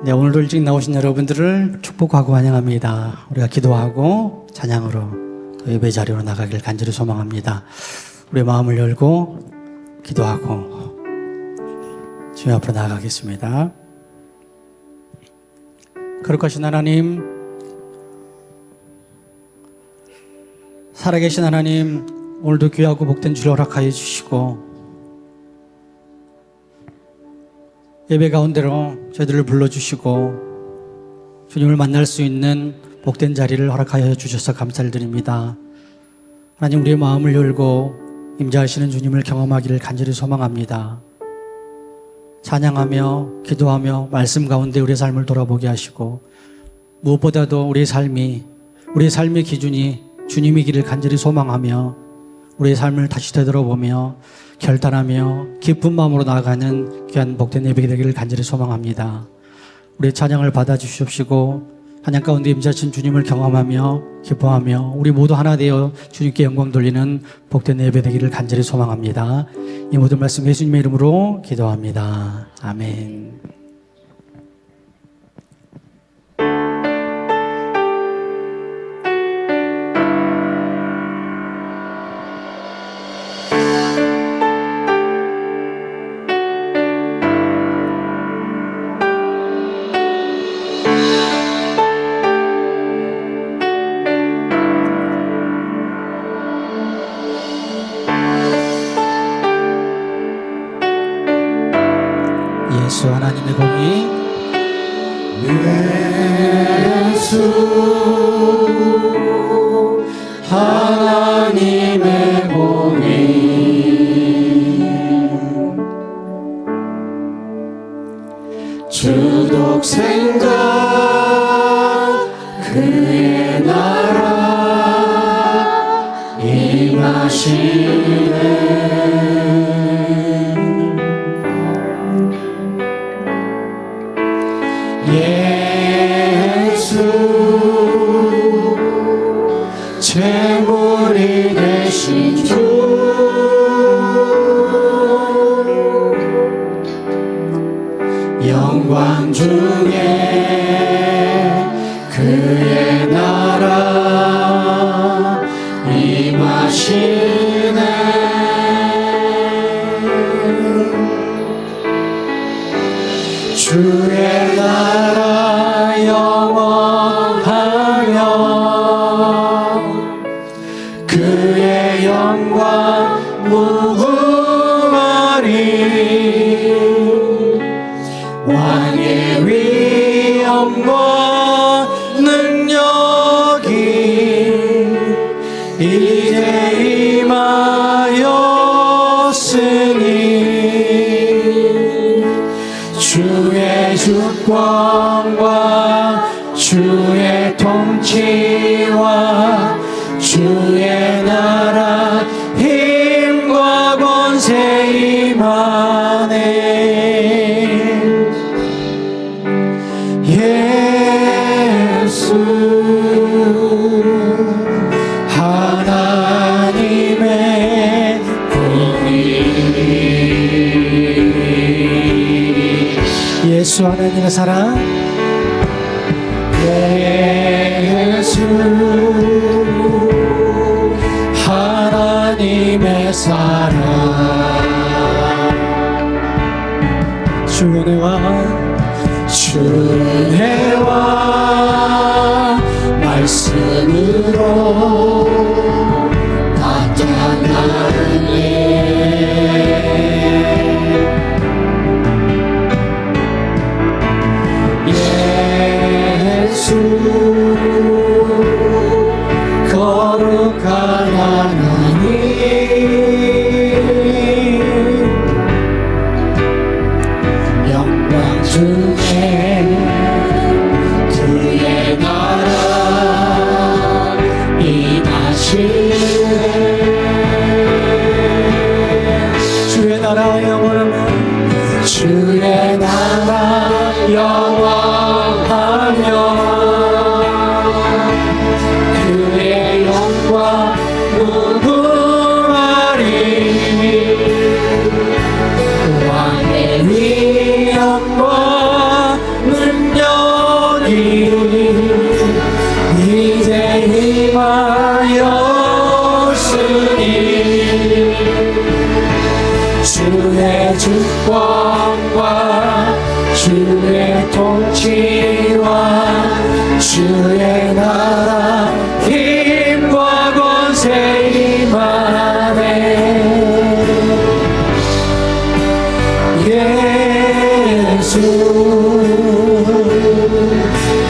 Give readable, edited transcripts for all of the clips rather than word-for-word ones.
네, 오늘도 일찍 나오신 여러분들을 축복하고 환영합니다. 우리가 기도하고 찬양으로 또 예배 자리로 나가길 간절히 소망합니다. 우리의 마음을 열고 기도하고 주님 앞으로 나아가겠습니다. 거룩하신 하나님, 살아계신 하나님, 오늘도 귀하고 복된 주를 허락하여 주시고 예배 가운데로 저희들을 불러주시고 주님을 만날 수 있는 복된 자리를 허락하여 주셔서 감사를 드립니다. 하나님, 우리의 마음을 열고 임재하시는 주님을 경험하기를 간절히 소망합니다. 찬양하며 기도하며 말씀 가운데 우리의 삶을 돌아보게 하시고 무엇보다도 우리의 삶의 기준이 주님이기를 간절히 소망하며 우리의 삶을 다시 되돌아보며 결단하며 기쁜 마음으로 나아가는 귀한 복된 예배가 되기를 간절히 소망합니다. 우리의 찬양을 받아주시옵시고 찬양 가운데 임재하신 주님을 경험하며 기뻐하며 우리 모두 하나 되어 주님께 영광 돌리는 복된 예배 되기를 간절히 소망합니다. 이 모든 말씀 예수님의 이름으로 기도합니다. 아멘. 예수 하나님의 공의 예수 하나님의 공의 주독 생각 그의 나라 임하시네. 예수 제물이 되신 주 영광 중에 그의 나라 임하시네. 주의 나라 영원하며 그의 영광 무궁하리. 왕의 위엄과 능력이 이제 임하였으니 주의 주권과 주의 통치와 주의 나라 힘과 권세 임하네. 예수 하나님의 공의. 예수 하나님의 사랑, 예수 하나님의 사랑 주 은혜와 말씀으로 나타나네. 예수 거룩한 하나님 영광 중에 그의 나라 임하시네. 주의 나라 영원하며 주의 나라 영원하며 그의 영광 무궁하리. 왕의 위엄과 능력 주의 통치와 주의 나라 힘과 권세 임하네. 예수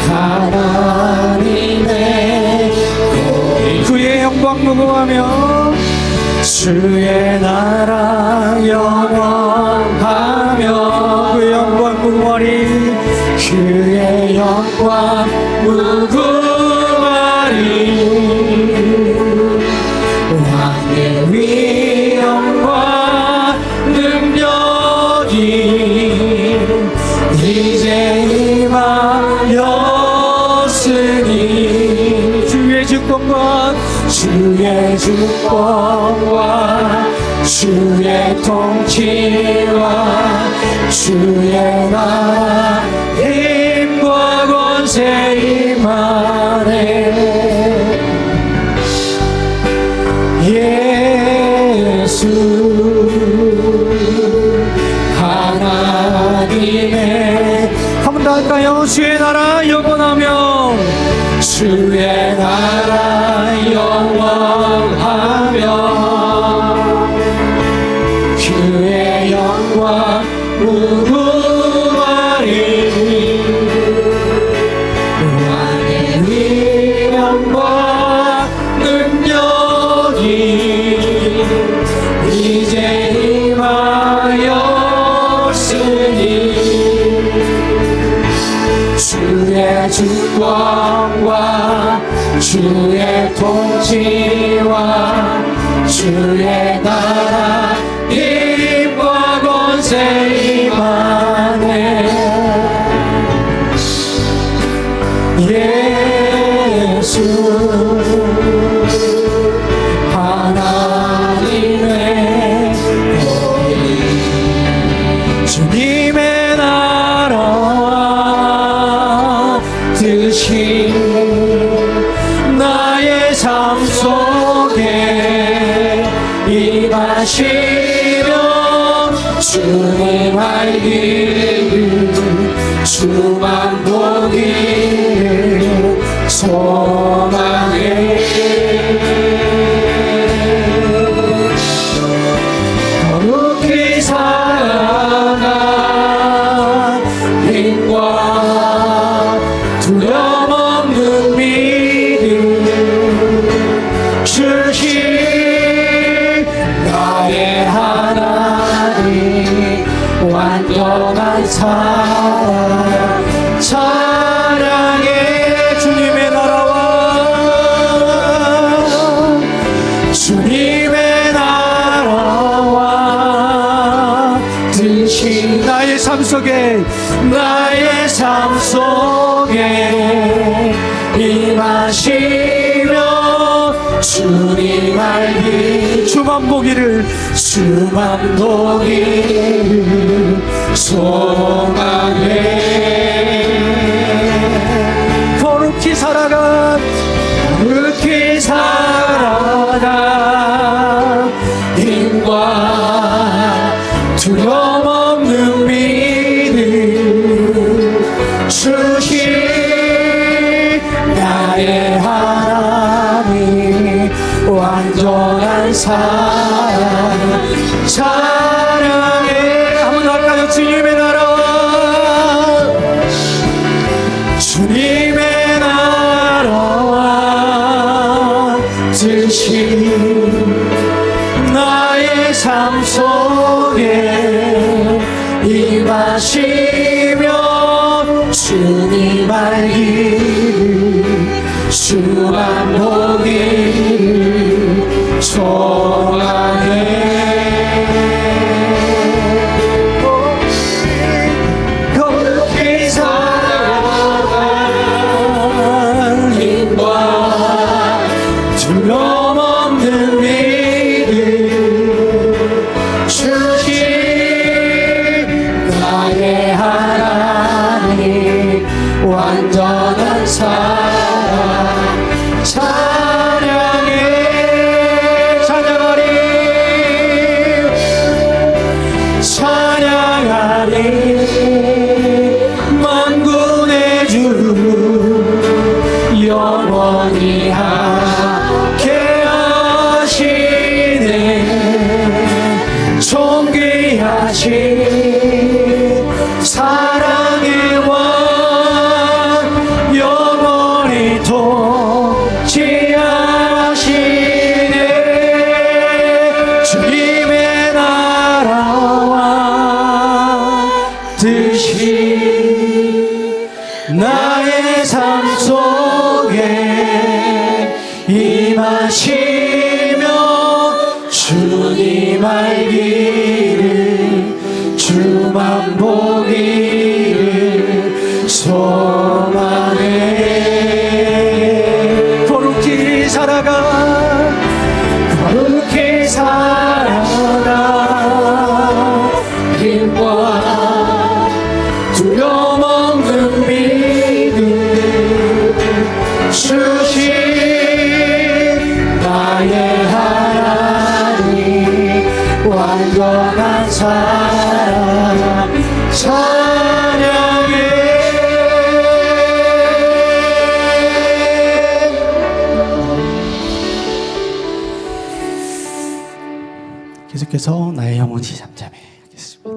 하나님의 그의 영광 무궁하며 주의 나라 영원하며 그의 영광 무궁하리 그의 영광 무궁하리. 왕의 위엄과 능력이 이제 임하였으니 주의 주권과 주의 주권과 주의 통치와 주의 나라 힘과 권세 임하네. 예수 하나님의 한 번 더 할까요? 주의 나라 영원하며 주의 나라 영원하며 그의 영광 무궁하리. 왕의 위엄과 능력이 이제 임하였으니 주의 주권과 주의 통치와 주의 나라 힘과 권세 임하네. 예수 하나님의 거룩 주님의 나라와 뜻이 나의 삶 속에 임하시며 주님 알기를 주만 보기를 소망해. 거룩히 살아가 힘과 두려움 없는 믿음 주신 나의 하나님 완전한 사랑 사랑해. 주님의 나라와 주님의 나라와 뜻이 나의 삶 속에 임하시며 주님 알기 주만 보기를 주만 보기를 소망해. 거룩히 살아가 그렇게 살아가 힘과 두려움 없는 믿음 주신 나의 하나님 완전한 사랑 사랑해. 한번 할까요? 주님의 나라와 주님의 나라와 뜻이 나의 삶 속에 임하시며 주님 알기를 주만 보기를 소망해. 거룩히 살아가 힘과 두려움 없는 믿음 주신 나의 하나님 완전한 사랑 찬양해. 찬양하리 찬양하리 나의 삶 속에 임하시며 주님 알기를 주만 보기를 소망해. 거룩히 살아가 거룩히 살아가 힘과 두려움 없는 믿음 주신 나의 하나님 완전한 사랑 찬양해. 계속해서 나의 영혼이 잠잠해 하겠습니다.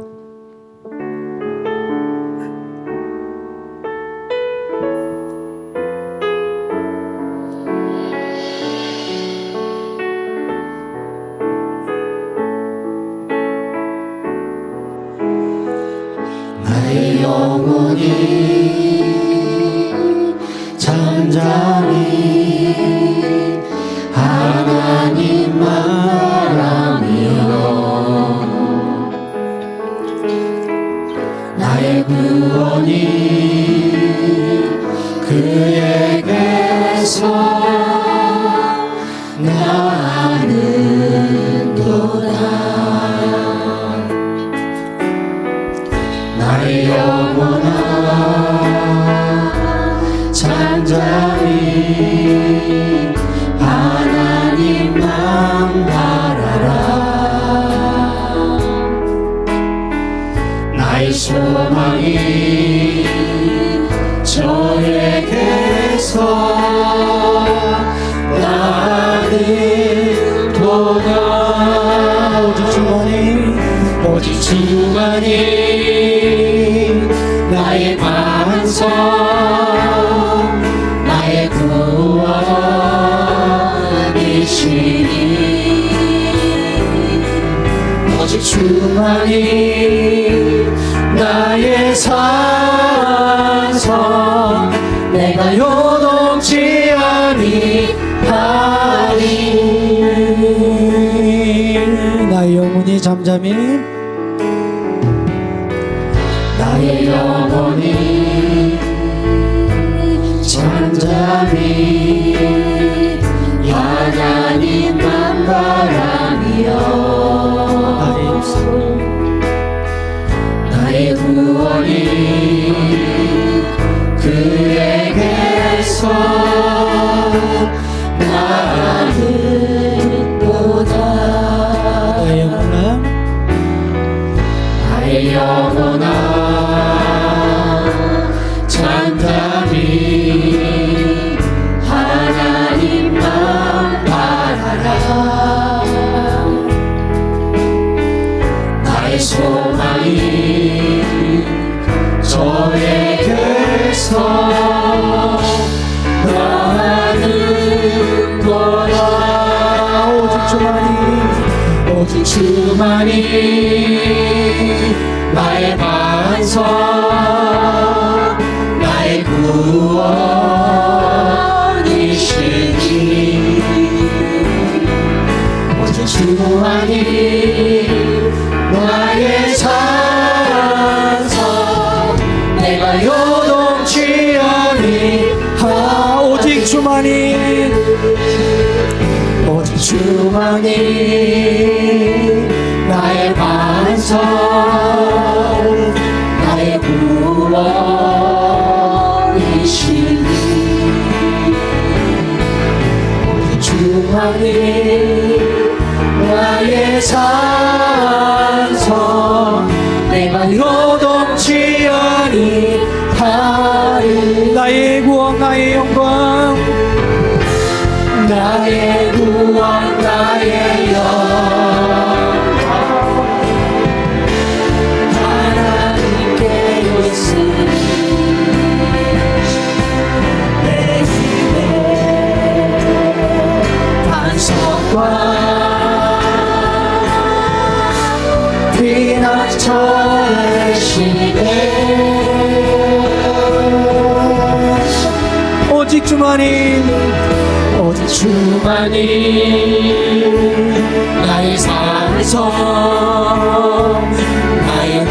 나의 영혼이 잠잠히 하나님만 바라며 나의 구원이 그에게서 나는도다. 나의 영혼아 잠잠히 하나님만 바라라. 나의 소망이 저에게서 나는도다. 오직 주만이 나의 반석 나의 구원이시니 오직 주만이 나의 산성 내가 요동치 아니하리. 나의 영혼이 잠잠히 나의 영혼이 잠잠히 하나님만 바라며 나의 구원이 그에게서 나는도다. 나의 영혼아 나의 영혼아 잠잠히 하나님만 바라라. 나의 소망이 저에게서 나는도다. 오직 주만이 나의 반석 나의 구원이시니 오직 주만이 나의 산성 내가 요동치 아니하. 오직 주만이 나의 반석 나의 구원이시니 오직 주만이 나의 산성 내가 요동치 아니하리. 나의 구원 나의 영광 나의 구원 나의 영광 하나님께 있으니 내 힘의 반석과 피난처 되시네. 주만이 오직 주만이 나의 산성 나의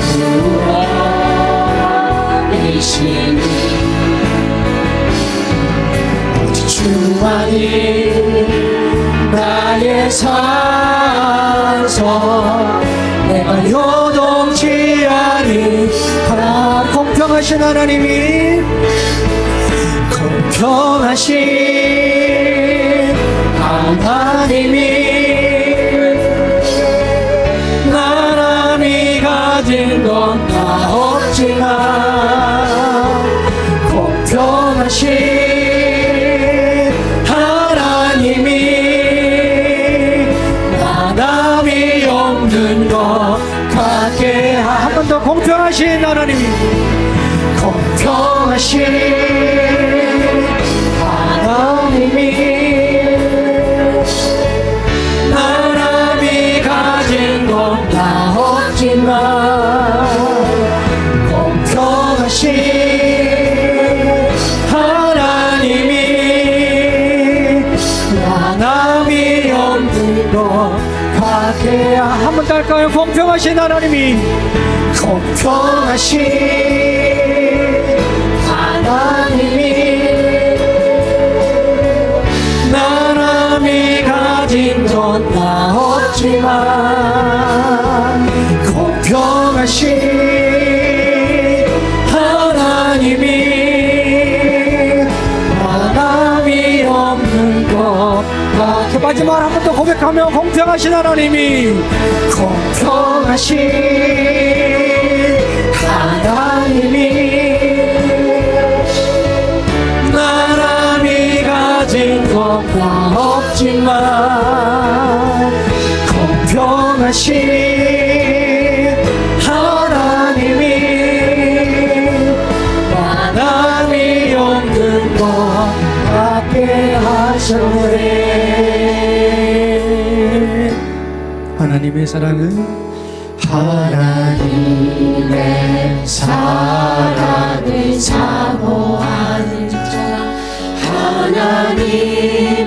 구원이시니 오직 주만이 나의 산성 내가 요동치 아니 하나 공평하신 하나님이 공평하신 하나님이 나람이 가진 건 다 없지만 공평하신 하나님이 나람이 없는 것 같게 한 번 더 공평하신 하나님이 공평하신 하나님이 나람이 가진 건 다 없지만 공평하신 하나님이 나람이 없는 것 같게 한 번 더 할까요? 공평하신 하나님이 공평하신 하나님이 나람이 가진 건 다 없지만 공평하신 하나님이 나람이 없는 것 같게 마지막 한 번 더 고백하며 공평하신 하나님이 공평하신 하나님이 나람이 가진 건 다 없지만 공평하신 하나님이 나람이 없는 것 같게 하셨네. 하나님의 사랑은 하나님의 사랑을 사모하는 자 하나님의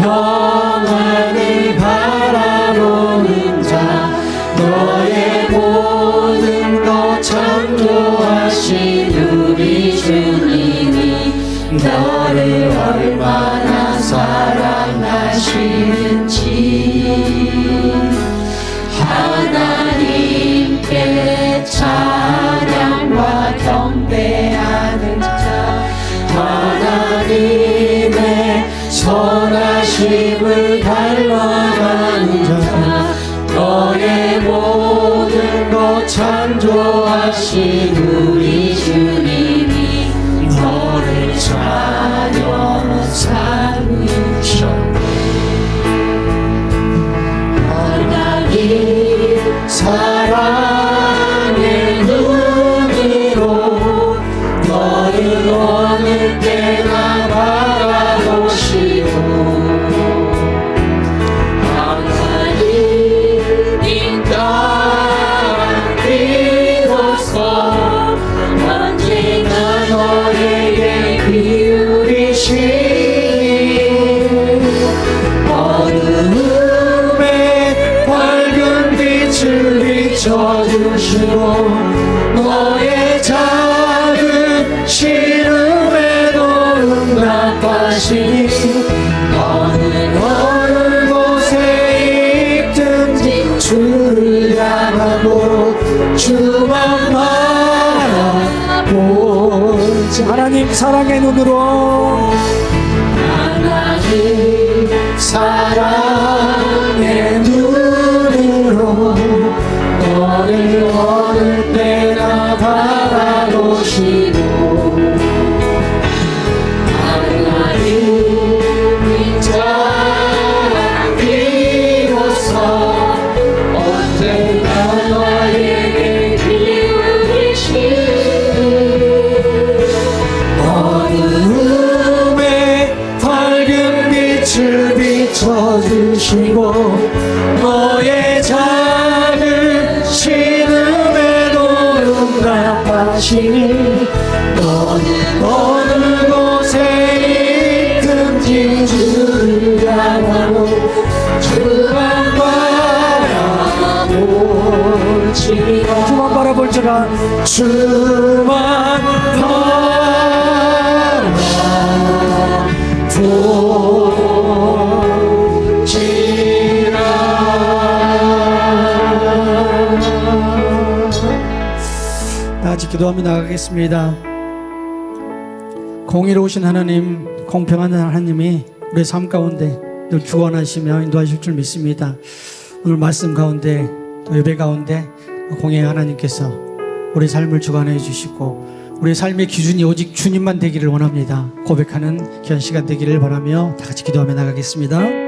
평안을 바라보는 자 너의 모든 것 창조하신 우리 주님이 너를 얼마나 사랑하시는지 하나님께 찬양과 경배하는 자 하나님의 선하심을 닮아가는 자 너의 모든 것 창조하신 우리 주님이 너를 자녀로 삼으셨네. 하나님 사랑의 눈으로 너를 어느 때나 바라보시고 하나님 인간 비로소 언제나 너에게 기울이시니 어둠에 밝은 빛을 비춰주시고 너의 작은 시름에도 응답하시니 어느 곳에 있든지 주를 향하고 주만 바라보지 하나님 사랑의 눈으로 하나님 사랑의 눈으로 너를 어느 때나 바라보시고 하나님 인자 비로소 언제나 너에게 기울이시니 어둠에 밝은 빛을 비춰주시고 주만 바라볼지라 주만 바라볼지라 주만 다 같이 기도하며 나가겠습니다. 공의로우신 하나님, 공평한 하나님이 우리의 삶 가운데 늘 주관하시며 인도하실 줄 믿습니다. 오늘 말씀 가운데 또 예배 가운데 공의의 하나님께서 우리 삶을 주관해 주시고 우리의 삶의 기준이 오직 주님만 되기를 원합니다. 고백하는 귀한 시간 되기를 바라며 다 같이 기도하며 나가겠습니다.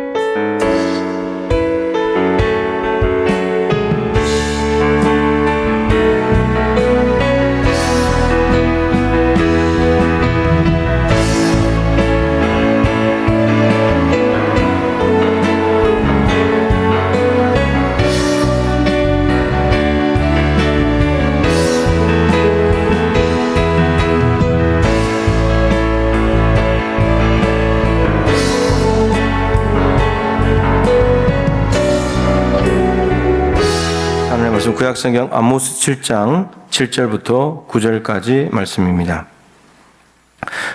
구약성경 아모스 7장 7절부터 9절까지 말씀입니다.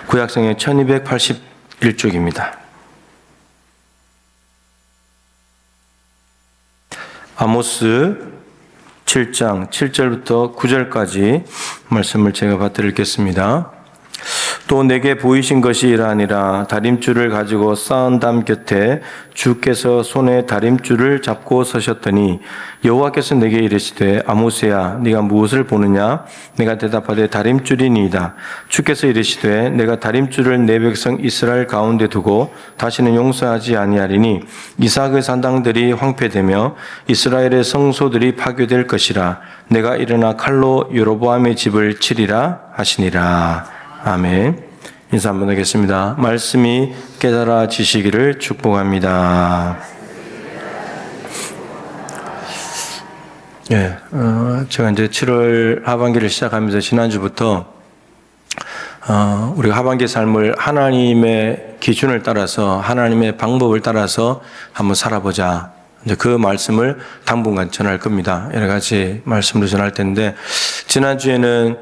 구약성경 1281쪽입니다. 아모스 7장 7절부터 9절까지 말씀을 제가 받들겠습니다. 또 내게 보이신 것이 이러하니라. 다림줄을 가지고 쌓은 담 곁에 주께서 손에 다림줄을 잡고 서셨더니 여호와께서 내게 이르시되 아모스야 네가 무엇을 보느냐? 내가 대답하되 다림줄이니이다. 주께서 이르시되 내가 다림줄을 내 백성 이스라엘 가운데 두고 다시는 용서하지 아니하리니 이삭의 산당들이 황폐되며 이스라엘의 성소들이 파괴될 것이라. 내가 일어나 칼로 여로보암의 집을 치리라 하시니라. 아멘. 인사 한번 하겠습니다. 말씀이 깨달아지시기를 축복합니다. 예, 제가 이제 7월 하반기를 시작하면서 지난주부터 우리가 하반기 삶을 하나님의 기준을 따라서 하나님의 방법을 따라서 한번 살아보자. 이제 그 말씀을 당분간 전할 겁니다. 여러 가지 말씀을 전할 텐데 지난주에는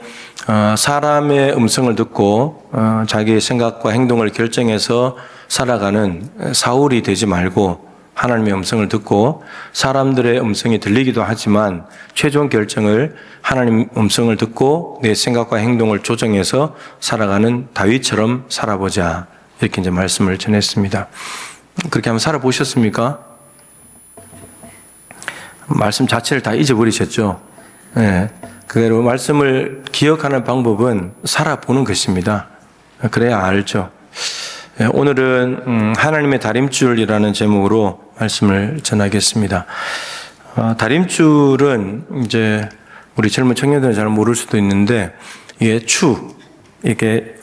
사람의 음성을 듣고 자기의 생각과 행동을 결정해서 살아가는 사울이 되지 말고 하나님의 음성을 듣고 사람들의 음성이 들리기도 하지만 최종 결정을 하나님 음성을 듣고 내 생각과 행동을 조정해서 살아가는 다윗처럼 살아보자. 이렇게 이제 말씀을 전했습니다. 그렇게 한번 살아보셨습니까? 말씀 자체를 다 잊어버리셨죠? 네. 그대로 말씀을 기억하는 방법은 살아보는 것입니다. 그래야 알죠. 네. 오늘은 하나님의 다림줄이라는 제목으로 말씀을 전하겠습니다. 다림줄은 이제 우리 젊은 청년들은 잘 모를 수도 있는데 이게 이렇게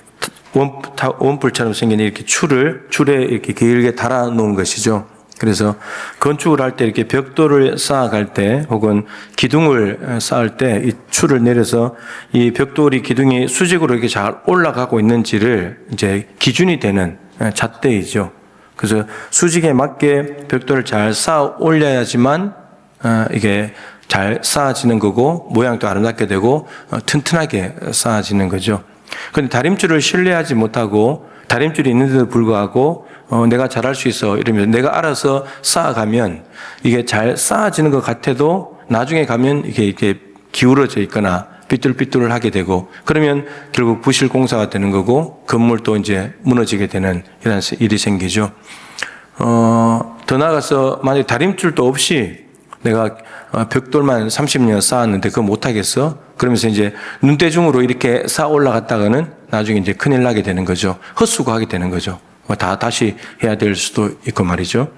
원뿔처럼 생긴 이렇게 줄에 이렇게 길게 달아 놓은 것이죠. 그래서 건축을 할 때 이렇게 벽돌을 쌓아갈 때 혹은 기둥을 쌓을 때 이 줄을 내려서 이 벽돌이 기둥이 수직으로 이렇게 잘 올라가고 있는지를 이제 기준이 되는 잣대이죠. 그래서 수직에 맞게 벽돌을 잘 쌓아 올려야지만 이게 잘 쌓아지는 거고 모양도 아름답게 되고 튼튼하게 쌓아지는 거죠. 그런데 다림줄을 신뢰하지 못하고 다림줄이 있는데도 불구하고 내가 잘할 수 있어 이러면서 내가 알아서 쌓아가면 이게 잘 쌓아지는 것 같아도 나중에 가면 이게 기울어져 있거나 삐뚤삐뚤을 하게 되고 그러면 결국 부실 공사가 되는 거고 건물도 이제 무너지게 되는 이런 일이 생기죠. 더 나아가서 만약에 다림줄도 없이 내가 벽돌만 30년 쌓았는데 그거 못하겠어? 그러면서 이제 눈대중으로 이렇게 쌓아 올라갔다가는 나중에 이제 큰일 나게 되는 거죠. 헛수고하게 되는 거죠. 다시 해야 될 수도 있고 말이죠.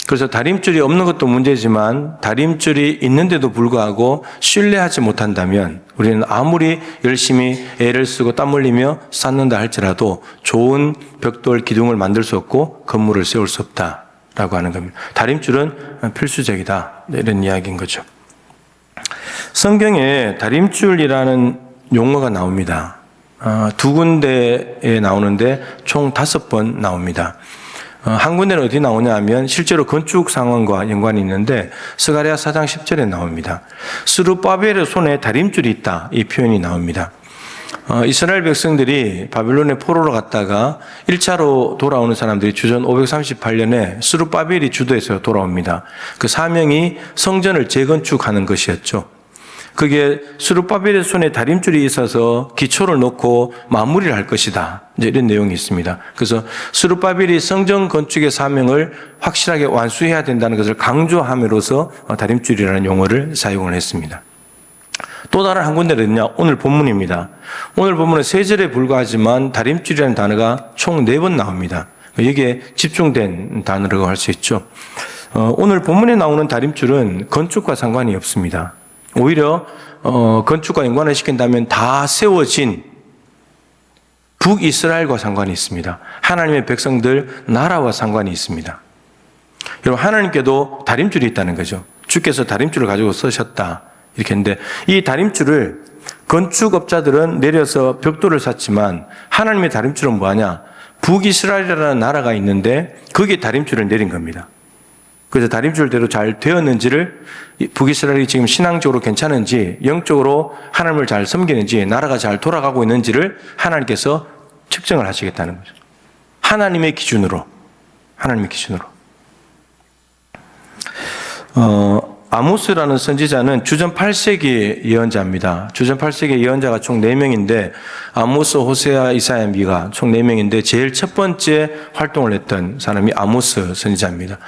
그래서 다림줄이 없는 것도 문제지만 다림줄이 있는데도 불구하고 신뢰하지 못한다면 우리는 아무리 열심히 애를 쓰고 땀 흘리며 쌓는다 할지라도 좋은 벽돌 기둥을 만들 수 없고 건물을 세울 수 없다라고 하는 겁니다. 다림줄은 필수적이다. 이런 이야기인 거죠. 성경에 다림줄이라는 용어가 나옵니다. 두 군데에 나오는데 총 5번 나옵니다. 한 군데는 어디 나오냐 하면 실제로 건축 상황과 연관이 있는데 스가랴 4장 10절에 나옵니다. 스룹바벨의 손에 다림줄이 있다, 이 표현이 나옵니다. 이스라엘 백성들이 바벨론의 포로로 갔다가 1차로 돌아오는 사람들이 주전 538년에 스룹바벨이 주도해서 돌아옵니다. 그 사명이 성전을 재건축하는 것이었죠. 그게 스룹바벨의 손에 다림줄이 있어서 기초를 놓고 마무리를 할 것이다, 이제 이런 내용이 있습니다. 그래서 스룹바벨이 성전 건축의 사명을 확실하게 완수해야 된다는 것을 강조함으로써 다림줄이라는 용어를 사용을 했습니다. 또 다른 한 군데는 어디냐? 오늘 본문입니다. 오늘 본문은 3절에 불과하지만 다림줄이라는 단어가 총 4번 나옵니다. 여기에 집중된 단어라고 할 수 있죠. 오늘 본문에 나오는 다림줄은 건축과 상관이 없습니다. 오히려 건축과 연관을 시킨다면 다 세워진 북이스라엘과 상관이 있습니다. 하나님의 백성들, 나라와 상관이 있습니다. 여러분, 하나님께도 다림줄이 있다는 거죠. 주께서 다림줄을 가지고 서셨다, 이렇게 했는데, 이 다림줄을 건축업자들은 내려서 벽돌을 샀지만 하나님의 다림줄은 뭐하냐? 북이스라엘이라는 나라가 있는데 거기에 다림줄을 내린 겁니다. 그래서 다림줄대로 잘 되었는지를, 북이스라엘이 지금 신앙적으로 괜찮은지, 영적으로 하나님을 잘 섬기는지, 나라가 잘 돌아가고 있는지를 하나님께서 측정을 하시겠다는 거죠. 하나님의 기준으로. 아모스라는 선지자는 주전 8세기 예언자입니다. 주전 8세기 예언자가 총 4명인데 아모스, 호세아, 이사야, 미가 총 4명인데 제일 첫 번째 활동을 했던 사람이 아모스 선지자입니다.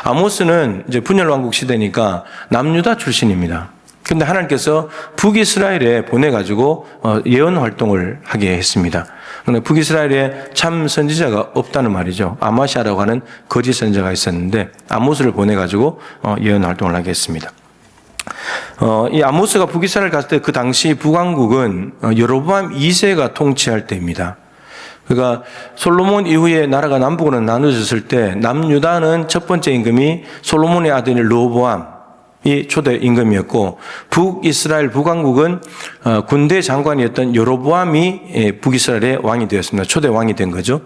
아모스는 이제 분열 왕국 시대니까 남유다 출신입니다. 근데 하나님께서 북이스라엘에 보내가지고 예언 활동을 하게 했습니다. 그런데 북이스라엘에 참 선지자가 없다는 말이죠. 아마시아라고 하는 거짓 선지자가 있었는데 아모스를 보내가지고 예언 활동을 하게 했습니다. 이 아모스가 북이스라엘 갔을 때 그 당시 북왕국은 여로보암 2세가 통치할 때입니다. 그러니까 솔로몬 이후에 나라가 남북으로 나눠졌을 때 남유다는 첫 번째 임금이 솔로몬의 아들인 르호보암, 이 초대 임금이었고, 북이스라엘 북왕국은 군대 장관이었던 여로보암이 북이스라엘의 왕이 되었습니다. 초대 왕이 된 거죠.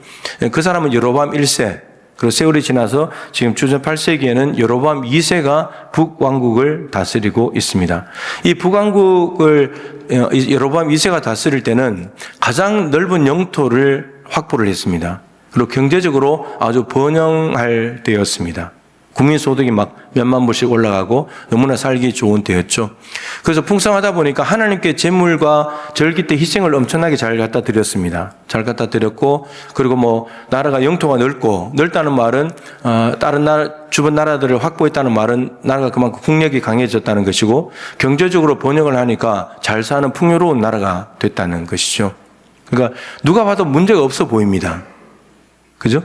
그 사람은 여로보암 1세, 그리고 세월이 지나서 지금 주전 8세기에는 여로보암 2세가 북왕국을 다스리고 있습니다. 이 북왕국을 여로보암 2세가 다스릴 때는 가장 넓은 영토를 확보를 했습니다. 그리고 경제적으로 아주 번영할 때였습니다. 국민소득이 막 몇만 불씩 올라가고 너무나 살기 좋은 때였죠. 그래서 풍성하다 보니까 하나님께 제물과 절기 때 희생을 엄청나게 잘 갖다 드렸습니다. 잘 갖다 드렸고, 그리고 뭐 나라가 영토가 넓다는 말은 다른 나라, 주변 나라들을 확보했다는 말은 나라가 그만큼 국력이 강해졌다는 것이고, 경제적으로 번영을 하니까 잘 사는 풍요로운 나라가 됐다는 것이죠. 그러니까 누가 봐도 문제가 없어 보입니다. 그죠?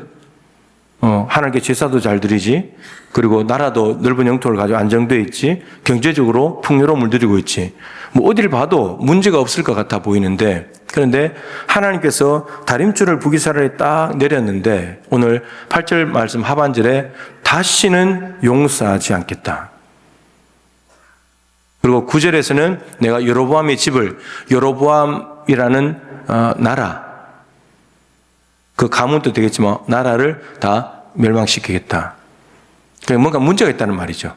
하나님께 제사도 잘 드리지, 그리고 나라도 넓은 영토를 가지고 안정되어 있지, 경제적으로 풍요로움을 누리고 있지, 뭐 어딜 봐도 문제가 없을 것 같아 보이는데, 그런데 하나님께서 다림줄을 북이스라엘에 딱 내렸는데 오늘 8절 말씀 하반절에 다시는 용서하지 않겠다. 그리고 9절에서는 내가 여로보암의 집을, 여로보암이라는 나라, 그 가문도 되겠지만 나라를 다 멸망시키겠다. 그러니까 뭔가 문제가 있다는 말이죠.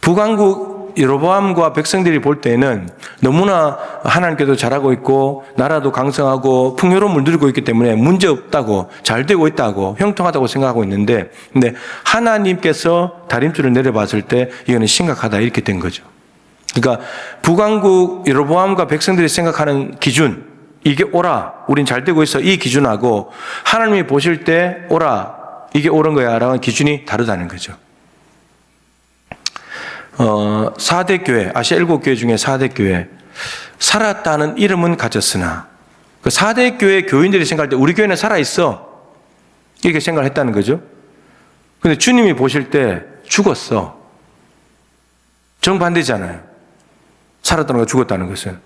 북왕국 여로보암과 백성들이 볼 때는 너무나 하나님께도 잘하고 있고 나라도 강성하고 풍요로움을 누리고 있기 때문에 문제 없다고, 잘 되고 있다고, 형통하다고 생각하고 있는데, 근데 하나님께서 다림줄을 내려봤을 때 이거는 심각하다, 이렇게 된 거죠. 그러니까 북왕국 여로보암과 백성들이 생각하는 기준, 이게 옳아, 우린 잘 되고 있어, 이 기준하고 하나님이 보실 때 옳아, 이게 옳은 거야 라는 기준이 다르다는 거죠. 4대 교회, 아시아 7교회 중에 4대 교회, 살았다는 이름은 가졌으나, 그 4대 교회 교인들이 생각할 때 우리 교회는 살아있어, 이렇게 생각을 했다는 거죠. 근데 주님이 보실 때 죽었어. 정반대잖아요. 살았다는 거, 죽었다는 것은.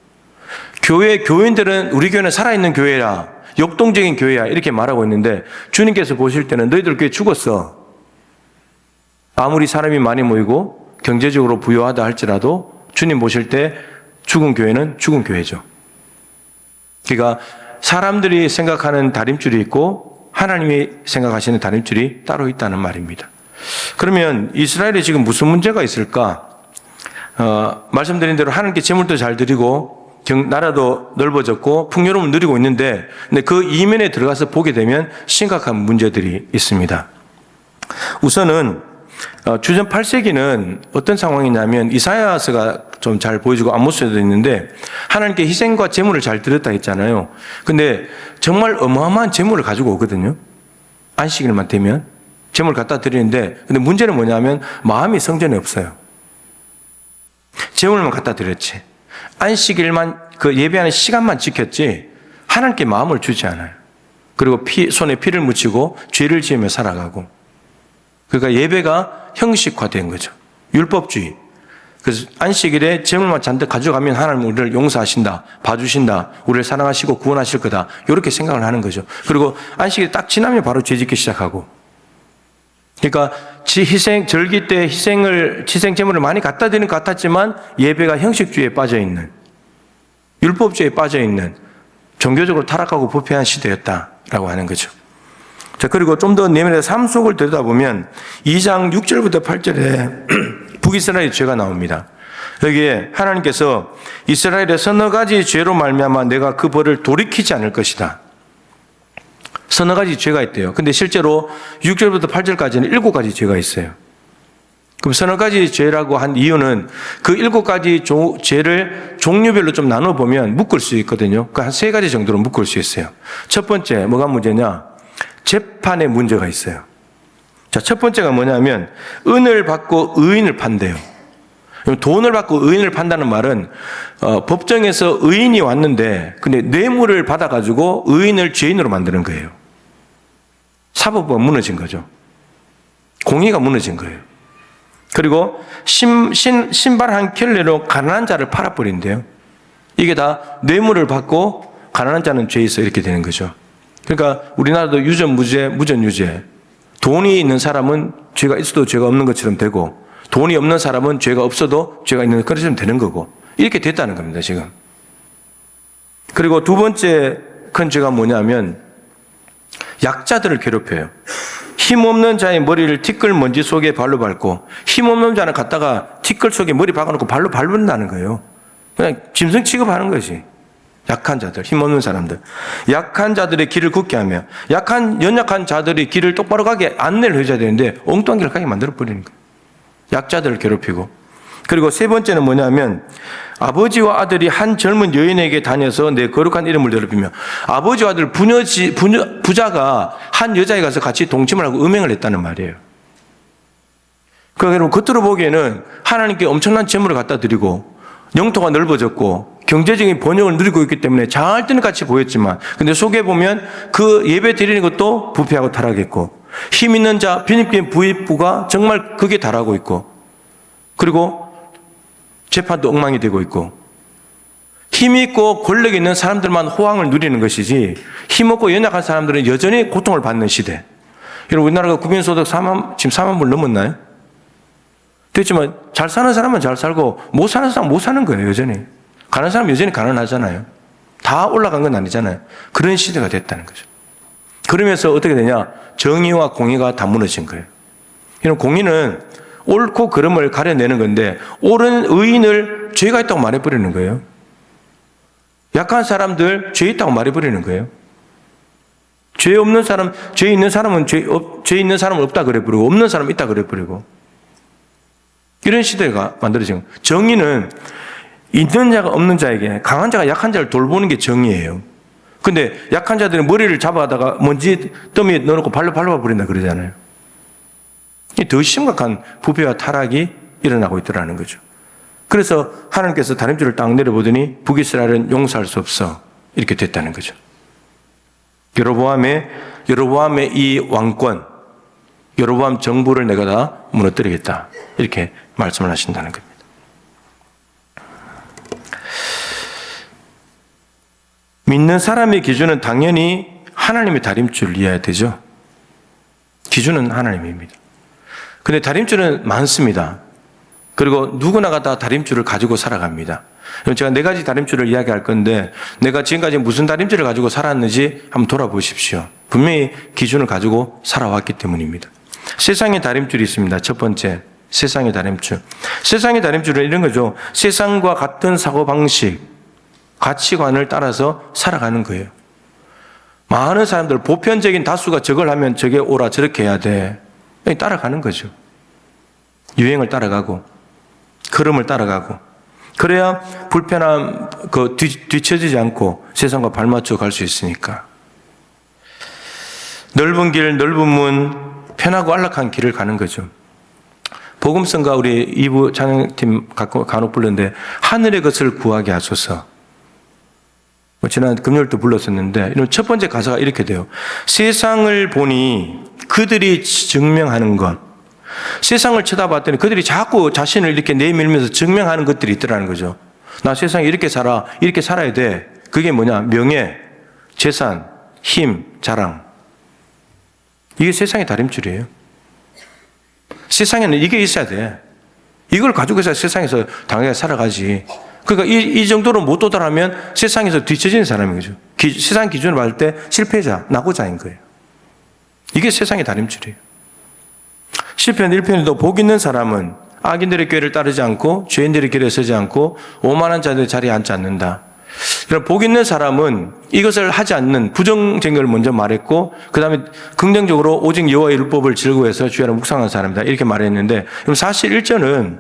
교인들은 우리 교회는 살아있는 교회야, 역동적인 교회야, 이렇게 말하고 있는데 주님께서 보실 때는 너희들 교회 죽었어. 아무리 사람이 많이 모이고 경제적으로 부유하다 할지라도 주님 보실 때 죽은 교회는 죽은 교회죠. 그러니까 사람들이 생각하는 다림줄이 있고 하나님이 생각하시는 다림줄이 따로 있다는 말입니다. 그러면 이스라엘에 지금 무슨 문제가 있을까? 말씀드린 대로 하나님께 제물도 잘 드리고 나라도 넓어졌고 풍요로움을 누리고 있는데, 근데 그 이면에 들어가서 보게 되면 심각한 문제들이 있습니다. 우선은 주전 8세기는 어떤 상황이냐면, 이사야서가 좀 잘 보여주고 아모스에도 있는데 하나님께 희생과 제물을 잘 드렸다 했잖아요. 근데 정말 어마어마한 제물을 가지고 오거든요. 안식일만 되면 제물을 갖다 드리는데, 근데 문제는 뭐냐면 마음이 성전에 없어요. 제물만 갖다 드렸지, 안식일만 그 예배하는 시간만 지켰지 하나님께 마음을 주지 않아요. 그리고 손에 피를 묻히고 죄를 지으며 살아가고, 그러니까 예배가 형식화된 거죠. 율법주의. 그래서 안식일에 제물만 잔뜩 가져가면 하나님 우리를 용서하신다, 봐주신다, 우리를 사랑하시고 구원하실 거다, 이렇게 생각을 하는 거죠. 그리고 안식일이 딱 지나면 바로 죄 짓기 시작하고, 그러니까 절기 때 희생 제물을 많이 갖다 드리는 것 같았지만 예배가 형식주의에 빠져있는, 율법주의에 빠져있는, 종교적으로 타락하고 부패한 시대였다라고 하는 거죠. 자, 그리고 좀 더 내면의 삶 속을 들여다보면 2장 6절부터 8절에 북이스라엘의 죄가 나옵니다. 여기에 하나님께서 이스라엘의 서너 가지 죄로 말미암아 내가 그 벌을 돌이키지 않을 것이다. 서너 가지 죄가 있대요. 근데 실제로 6절부터 8절까지는 7가지 죄가 있어요. 그럼 서너 가지 죄라고 한 이유는 그 7가지 죄를 종류별로 좀 나눠보면 묶을 수 있거든요. 그 한 3가지 정도로 묶을 수 있어요. 첫 번째, 뭐가 문제냐? 재판에 문제가 있어요. 자, 첫 번째가 뭐냐면 은을 받고 의인을 판대요. 돈을 받고 의인을 판다는 말은 법정에서 의인이 왔는데 근데 뇌물을 받아가지고 의인을 죄인으로 만드는 거예요. 사법부가 무너진 거죠. 공의가 무너진 거예요. 그리고 신발 한 켤레로 가난한 자를 팔아버린대요. 이게 다 뇌물을 받고 가난한 자는 죄 있어, 이렇게 되는 거죠. 그러니까 우리나라도 유전무죄, 무전유죄. 돈이 있는 사람은 죄가 있어도 죄가 없는 것처럼 되고, 돈이 없는 사람은 죄가 없어도 죄가 있는 것처럼 되는 거고, 이렇게 됐다는 겁니다, 지금. 그리고 두 번째 큰 죄가 뭐냐면 약자들을 괴롭혀요. 힘없는 자의 머리를 티끌 먼지 속에 발로 밟고, 힘없는 자는 갖다가 티끌 속에 머리 박아놓고 발로 밟는다는 거예요. 그냥 짐승 취급하는 거지. 약한 자들, 힘없는 사람들. 약한 자들의 길을 굳게 하며, 연약한 자들이 길을 똑바로 가게 안내를 해줘야 되는데 엉뚱한 길을 가게 만들어버리는 거예요. 약자들을 괴롭히고. 그리고 세 번째는 뭐냐면 아버지와 아들이 한 젊은 여인에게 다녀서 내 거룩한 이름을 더럽히며, 아버지와 아들 부자가 한 여자에 가서 같이 동침을 하고 음행을 했다는 말이에요. 그러니까 여러분, 겉으로 보기에는 하나님께 엄청난 재물을 갖다 드리고 영토가 넓어졌고 경제적인 번영을 누리고 있기 때문에 잘 되는 같이 보였지만, 근데 속에 보면 그 예배 드리는 것도 부패하고 타락했고, 힘 있는 자, 빈입된 부익부가 정말 극에 달하고 있고, 그리고 재판도 엉망이 되고 있고, 힘이 있고 권력이 있는 사람들만 호황을 누리는 것이지 힘없고 연약한 사람들은 여전히 고통을 받는 시대. 여러분, 우리나라가 국민소득 지금 4만 불 넘었나요? 됐지만 잘 사는 사람은 잘 살고 못 사는 사람은 못 사는 거예요, 여전히. 가난한 사람은 여전히 가난하잖아요. 다 올라간 건 아니잖아요. 그런 시대가 됐다는 거죠. 그러면서 어떻게 되냐? 정의와 공의가 다 무너진 거예요. 이런 공의는 옳고 그름을 가려내는 건데, 옳은 의인을 죄가 있다고 말해버리는 거예요. 약한 사람들 죄 있다고 말해버리는 거예요. 죄 없는 사람, 죄 있는 사람은 죄 있는 사람은 없다 그래버리고, 없는 사람은 있다 그래버리고, 이런 시대가 만들어진 거예요. 정의는 있는 자가 없는 자에게, 강한 자가 약한 자를 돌보는 게 정의예요. 근데 약한 자들은 머리를 잡아다가 먼지 더미에 넣어놓고 발로 밟아버린다 그러잖아요. 이게 더 심각한 부패와 타락이 일어나고 있더라는 거죠. 그래서 하나님께서 다림줄을 딱 내려보더니 북이스라엘은 용서할 수 없어, 이렇게 됐다는 거죠. 여로보암의 이 왕권, 여로보암 정부를 내가 다 무너뜨리겠다, 이렇게 말씀을 하신다는 겁니다. 믿는 사람의 기준은 당연히 하나님의 다림줄이어야 되죠. 기준은 하나님입니다. 근데 다림줄은 많습니다. 그리고 누구나가 다 다림줄을 가지고 살아갑니다. 그럼 제가 네 가지 다림줄을 이야기할 건데 내가 지금까지 무슨 다림줄을 가지고 살았는지 한번 돌아보십시오. 분명히 기준을 가지고 살아왔기 때문입니다. 세상의 다림줄이 있습니다. 첫 번째, 세상의 다림줄. 세상의 다림줄은 이런 거죠. 세상과 같은 사고방식, 가치관을 따라서 살아가는 거예요. 많은 사람들, 보편적인 다수가 저걸 하면 저게 옳아, 저렇게 해야 돼. 따라가는 거죠. 유행을 따라가고, 흐름을 따라가고. 그래야 불편함, 뒤처지지 않고 세상과 발맞춰 갈 수 있으니까. 넓은 길, 넓은 문, 편하고 안락한 길을 가는 거죠. 복음성가 우리 2부 찬양팀 간혹 불렀는데, 하늘의 것을 구하게 하소서. 지난 금요일도 불렀었는데, 이런 첫 번째 가사가 이렇게 돼요. 세상을 보니 그들이 증명하는 것. 세상을 쳐다봤더니 그들이 자꾸 자신을 이렇게 내밀면서 증명하는 것들이 있더라는 거죠. 나 세상에 이렇게 살아, 이렇게 살아야 돼. 그게 뭐냐? 명예, 재산, 힘, 자랑. 이게 세상의 다림줄이에요. 세상에는 이게 있어야 돼. 이걸 가지고 있어야 세상에서 당연히 살아가지. 그러니까 이 정도로 못 도달하면 세상에서 뒤처지는 사람인 거죠. 세상 기준으로 봤을 때 실패자, 낙오자인 거예요. 이게 세상의 다림줄이에요. 시편 1편에도 복 있는 사람은 악인들의 꾀를 따르지 않고 죄인들의 길에 서지 않고 오만한 자들의 자리에 앉지 않는다. 복 있는 사람은 이것을 하지 않는 부정적인 걸 먼저 말했고 그 다음에 긍정적으로 오직 여호와의 율법을 즐거워해서 주야로 묵상하는 사람이다. 이렇게 말했는데 그럼 사실 1절은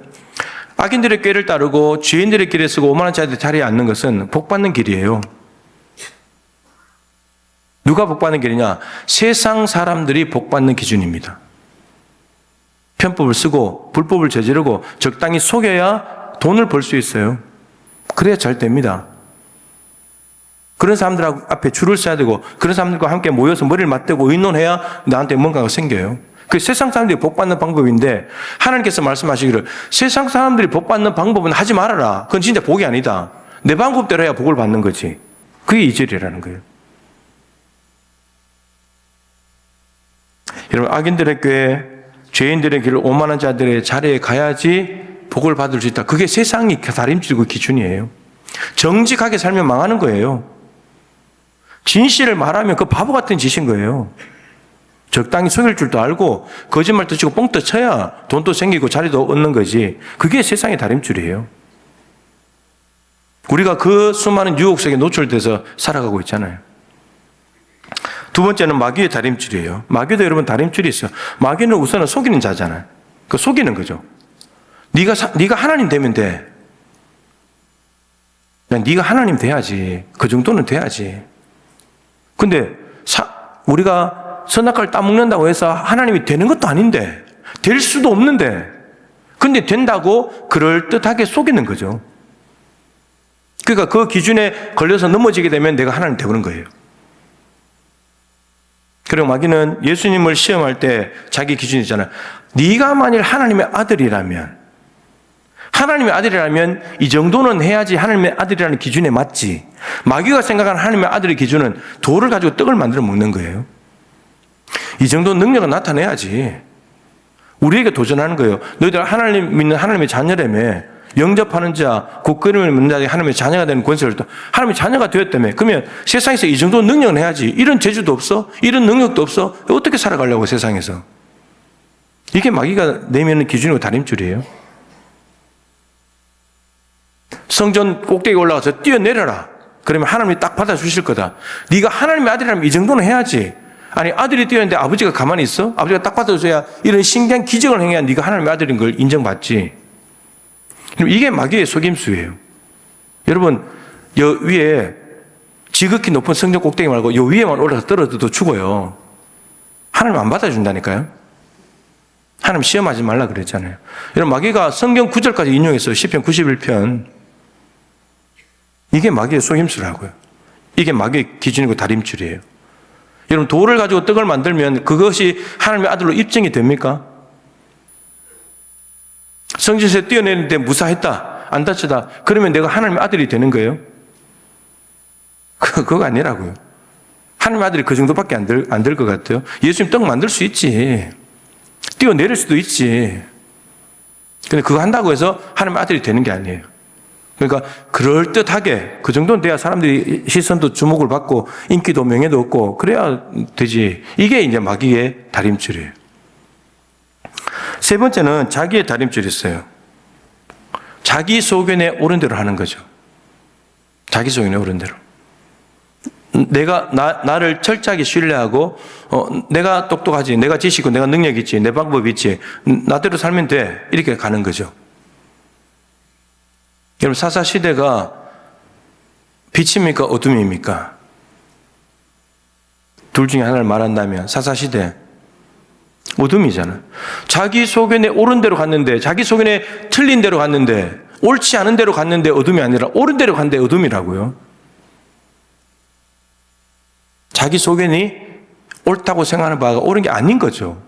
악인들의 꾀를 따르고 죄인들의 길에 서고 오만한 자들의 자리에 앉는 것은 복받는 길이에요. 누가 복받는 길이냐? 세상 사람들이 복받는 기준입니다. 편법을 쓰고 불법을 저지르고 적당히 속여야 돈을 벌 수 있어요. 그래야 잘 됩니다. 그런 사람들 앞에 줄을 서야 되고 그런 사람들과 함께 모여서 머리를 맞대고 의논해야 나한테 뭔가가 생겨요. 그 세상 사람들이 복받는 방법인데 하나님께서 말씀하시기를 세상 사람들이 복받는 방법은 하지 말아라. 그건 진짜 복이 아니다. 내 방법대로 해야 복을 받는 거지. 그게 이절이라는 거예요. 여러분 악인들의 꾀, 죄인들의 길, 오만한 자들의 자리에 가야지 복을 받을 수 있다. 그게 세상이 다림질고 기준이에요. 정직하게 살면 망하는 거예요. 진실을 말하면 그 바보 같은 짓인 거예요. 적당히 속일 줄도 알고 거짓말도 치고 뻥도 쳐야 돈도 생기고 자리도 얻는 거지. 그게 세상의 다림줄이에요. 우리가 그 수많은 유혹 속에 노출돼서 살아가고 있잖아요. 두 번째는 마귀의 다림줄이에요. 마귀도 여러분 다림줄이 있어요. 마귀는 우선은 속이는 자잖아요. 그 속이는 거죠. 네가 하나님 되면 돼. 네가 하나님 돼야지. 그 정도는 돼야지. 근데 우리가 선악과를 따먹는다고 해서 하나님이 되는 것도 아닌데 될 수도 없는데 근데 된다고 그럴듯하게 속이는 거죠. 그러니까 그 기준에 걸려서 넘어지게 되면 내가 하나님 되는 거예요. 그리고 마귀는 예수님을 시험할 때 자기 기준이잖아요. 네가 만일 하나님의 아들이라면 이 정도는 해야지 하나님의 아들이라는 기준에 맞지. 마귀가 생각하는 하나님의 아들의 기준은 돌을 가지고 떡을 만들어 먹는 거예요. 이 정도 능력은 나타내야지. 우리에게 도전하는 거예요. 너희들 하나님 믿는 하나님의 자녀라며 영접하는 자, 굳건힘을 믿는 자들이 하나님의 자녀가 되는 권세를 또 하나님의 자녀가 되었다며. 그러면 세상에서 이 정도 능력은 해야지. 이런 재주도 없어? 이런 능력도 없어? 어떻게 살아가려고 세상에서? 이게 마귀가 내미는 기준이고 다림줄이에요. 성전 꼭대기 올라가서 뛰어내려라. 그러면 하나님이 딱 받아주실 거다. 네가 하나님의 아들이라면 이 정도는 해야지. 아니 아들이 뛰었는데 아버지가 가만히 있어? 아버지가 딱 받아줘야 이런 신기한 기적을 행해야 네가 하나님의 아들인 걸 인정받지. 이게 마귀의 속임수예요. 여러분 여 위에 지극히 높은 성전 꼭대기 말고 요 위에만 올라가서 떨어져도 죽어요. 하나님 안 받아준다니까요. 하나님 시험하지 말라 그랬잖아요. 여러분 마귀가 성경 9절까지 인용했어요. 시편 91편. 이게 마귀의 속임수라고요. 이게 마귀의 기준이고 다림줄이에요. 여러분 돌을 가지고 떡을 만들면 그것이 하나님의 아들로 입증이 됩니까? 성전에서 뛰어내리는데 무사했다. 안 다치다. 그러면 내가 하나님의 아들이 되는 거예요? 그거 아니라고요. 하나님의 아들이 그 정도밖에 안 될 것 같아요. 예수님 떡 만들 수 있지. 뛰어내릴 수도 있지. 근데 그거 한다고 해서 하나님의 아들이 되는 게 아니에요. 그러니까 그럴듯하게 그 정도는 돼야 사람들이 시선도 주목을 받고 인기도 명예도 얻고 그래야 되지. 이게 이제 마귀의 다림줄이에요. 세 번째는 자기의 다림줄이 있어요. 자기 소견에 옳은 대로 하는 거죠. 자기 소견에 옳은 대로. 나를 철저하게 신뢰하고, 내가 똑똑하지, 내가 지식고, 내가 능력 있지, 내 방법 있지, 나대로 살면 돼. 이렇게 가는 거죠. 여러분, 사사시대가 빛입니까? 어둠입니까? 둘 중에 하나를 말한다면, 사사시대, 어둠이잖아요. 자기 소견에 옳은 대로 갔는데, 자기 소견에 틀린 대로 갔는데, 옳지 않은 대로 갔는데 어둠이 아니라 옳은 대로 갔는데 어둠이라고요. 자기 소견이 옳다고 생각하는 바가 옳은 게 아닌 거죠.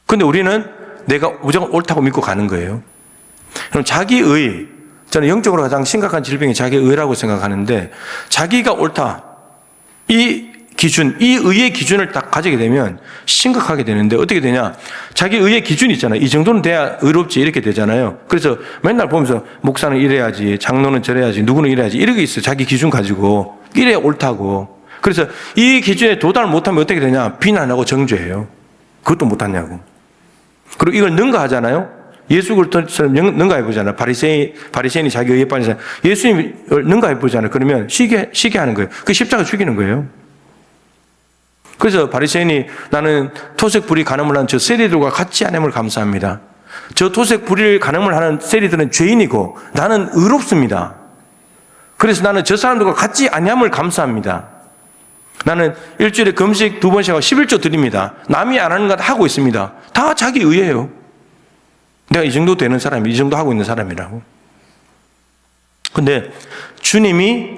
그런데 우리는 내가 무조건 옳다고 믿고 가는 거예요. 그럼 자기의, 저는 영적으로 가장 심각한 질병이 자기의라고 생각하는데, 자기가 옳다, 이 기준, 이 의의 기준을 딱 가지게 되면 심각하게 되는데, 어떻게 되냐? 자기 의의 기준이 있잖아요. 이 정도는 돼야 의롭지, 이렇게 되잖아요. 그래서 맨날 보면서 목사는 이래야지, 장로는 저래야지, 누구는 이래야지, 이렇게 있어요. 자기 기준 가지고. 이래야 옳다고. 그래서 이 기준에 도달을 못하면 어떻게 되냐? 비난하고 정죄해요. 그것도 못하냐고. 그리고 이걸 능가하잖아요. 예수 그리스도처럼 능가해보잖아요. 바리새인이 자기 의에 빠져서 예수님을 능가해보잖아요. 그러면 쉬게 하는 거예요. 그 십자가 죽이는 거예요. 그래서 바리새인이 나는 토색 불이 간음을 하는 저 세리들과 같지 않음을 감사합니다. 저 토색 불이 간음을 하는 세리들은 죄인이고 나는 의롭습니다. 그래서 나는 저 사람들과 같지 아니함을 감사합니다. 나는 일주일에 금식 2번씩 하고 11조 드립니다. 남이 안 하는 것 하고 있습니다. 다 자기 의예요. 내가 이 정도 되는 사람이, 이 정도 하고 있는 사람이라고. 근데 주님이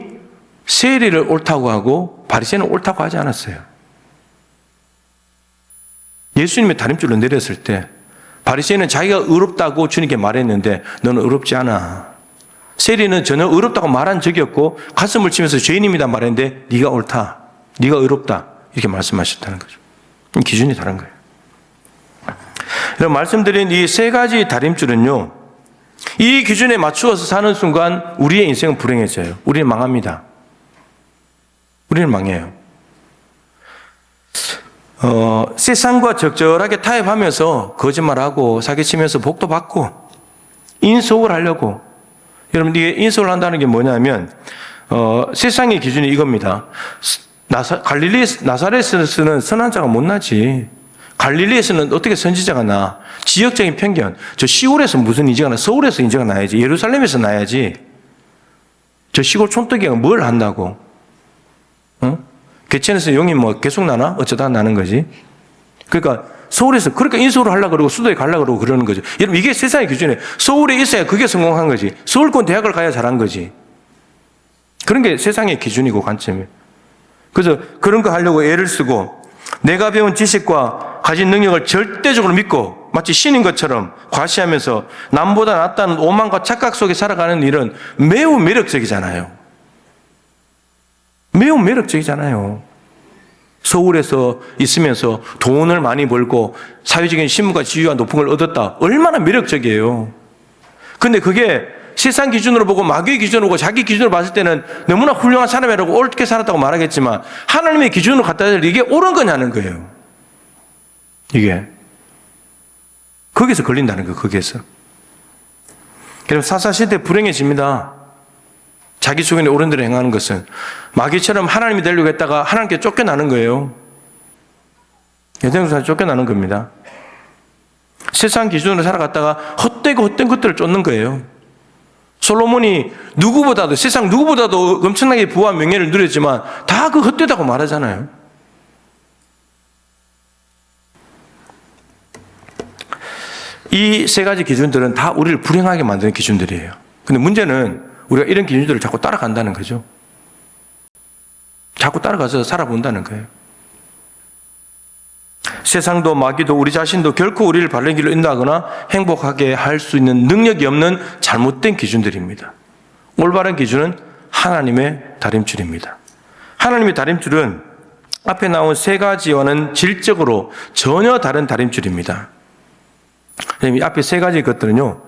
세리를 옳다고 하고 바리새인은 옳다고 하지 않았어요. 예수님의 다림줄로 내렸을 때 바리새인은 자기가 의롭다고 주님께 말했는데 너는 의롭지 않아. 세리는 전혀 의롭다고 말한 적이 없고 가슴을 치면서 죄인입니다 말했는데 네가 옳다. 네가 의롭다. 이렇게 말씀하셨다는 거죠. 기준이 다른 거예요. 여러분, 말씀드린 이 세 가지 다림줄은요, 이 기준에 맞추어서 사는 순간 우리의 인생은 불행해져요. 우리는 망합니다. 우리는 망해요. 세상과 적절하게 타협하면서 거짓말하고 사기치면서 복도 받고 인속을 하려고. 여러분, 이게 인속을 한다는 게 뭐냐면 세상의 기준이 이겁니다. 갈릴리 나사렛에서는 선한 자가 못 나지. 갈릴리에서는 어떻게 선지자가 나? 지역적인 편견. 저 시골에서 무슨 인재가 나? 서울에서 인재가 나야지. 예루살렘에서 나야지. 저 시골 촌뜨기가 뭘 한다고? 개천에서 용이 뭐 계속 나나? 어쩌다 나는 거지. 그러니까 서울에서 그러니까 인서울을 하려고 그러고 수도에 가려고 그러고 그러는 거죠. 여러분, 이게 세상의 기준이에요. 서울에 있어야 그게 성공한 거지. 서울권 대학을 가야 잘한 거지. 그런 게 세상의 기준이고 관점이에요. 그래서 그런 거 하려고 애를 쓰고 내가 배운 지식과 가진 능력을 절대적으로 믿고 마치 신인 것처럼 과시하면서 남보다 낫다는 오만과 착각 속에 살아가는 일은 매우 매력적이잖아요. 매우 매력적이잖아요. 서울에서 있으면서 돈을 많이 벌고 사회적인 신분과 지위가 높은 걸 얻었다. 얼마나 매력적이에요. 근데 그게 세상 기준으로 보고 마귀의 기준으로 보고 자기 기준으로 봤을 때는 너무나 훌륭한 사람이라고 옳게 살았다고 말하겠지만 하나님의 기준으로 갖다 대면 이게 옳은 거냐는 거예요. 이게. 거기서 걸린다는 거예요. 거기에서. 그럼 사사시대 불행해집니다. 자기 소견에 옳은 대로 행하는 것은 마귀처럼 하나님이 되려고 했다가 하나님께 쫓겨나는 거예요. 여정수사 쫓겨나는 겁니다. 세상 기준으로 살아갔다가 헛된 것들을 쫓는 거예요. 솔로몬이 누구보다도 세상 누구보다도 엄청나게 부와 명예를 누렸지만 다 그 헛되다고 말하잖아요. 이 세 가지 기준들은 다 우리를 불행하게 만드는 기준들이에요. 근데 문제는 우리가 이런 기준들을 자꾸 따라간다는 거죠. 자꾸 따라가서 살아본다는 거예요. 세상도 마귀도 우리 자신도 결코 우리를 바른 길로 인도하거나 행복하게 할 수 있는 능력이 없는 잘못된 기준들입니다. 올바른 기준은 하나님의 다림줄입니다. 하나님의 다림줄은 앞에 나온 세 가지와는 질적으로 전혀 다른 다림줄입니다. 이 앞에 세 가지 것들은요,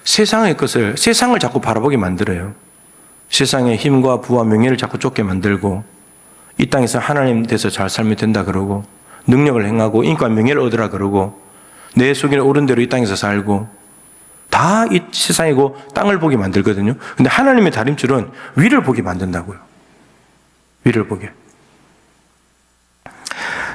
세상의 것을, 세상을 자꾸 바라보게 만들어요. 세상의 힘과 부와 명예를 자꾸 쫓게 만들고, 이 땅에서 하나님 돼서 잘 살면 된다 그러고, 능력을 행하고 인과 명예를 얻으라 그러고, 내 속에는 옳은 대로 이 땅에서 살고, 다 이 세상이고 땅을 보게 만들거든요. 근데 하나님의 다림줄은 위를 보게 만든다고요. 위를 보게.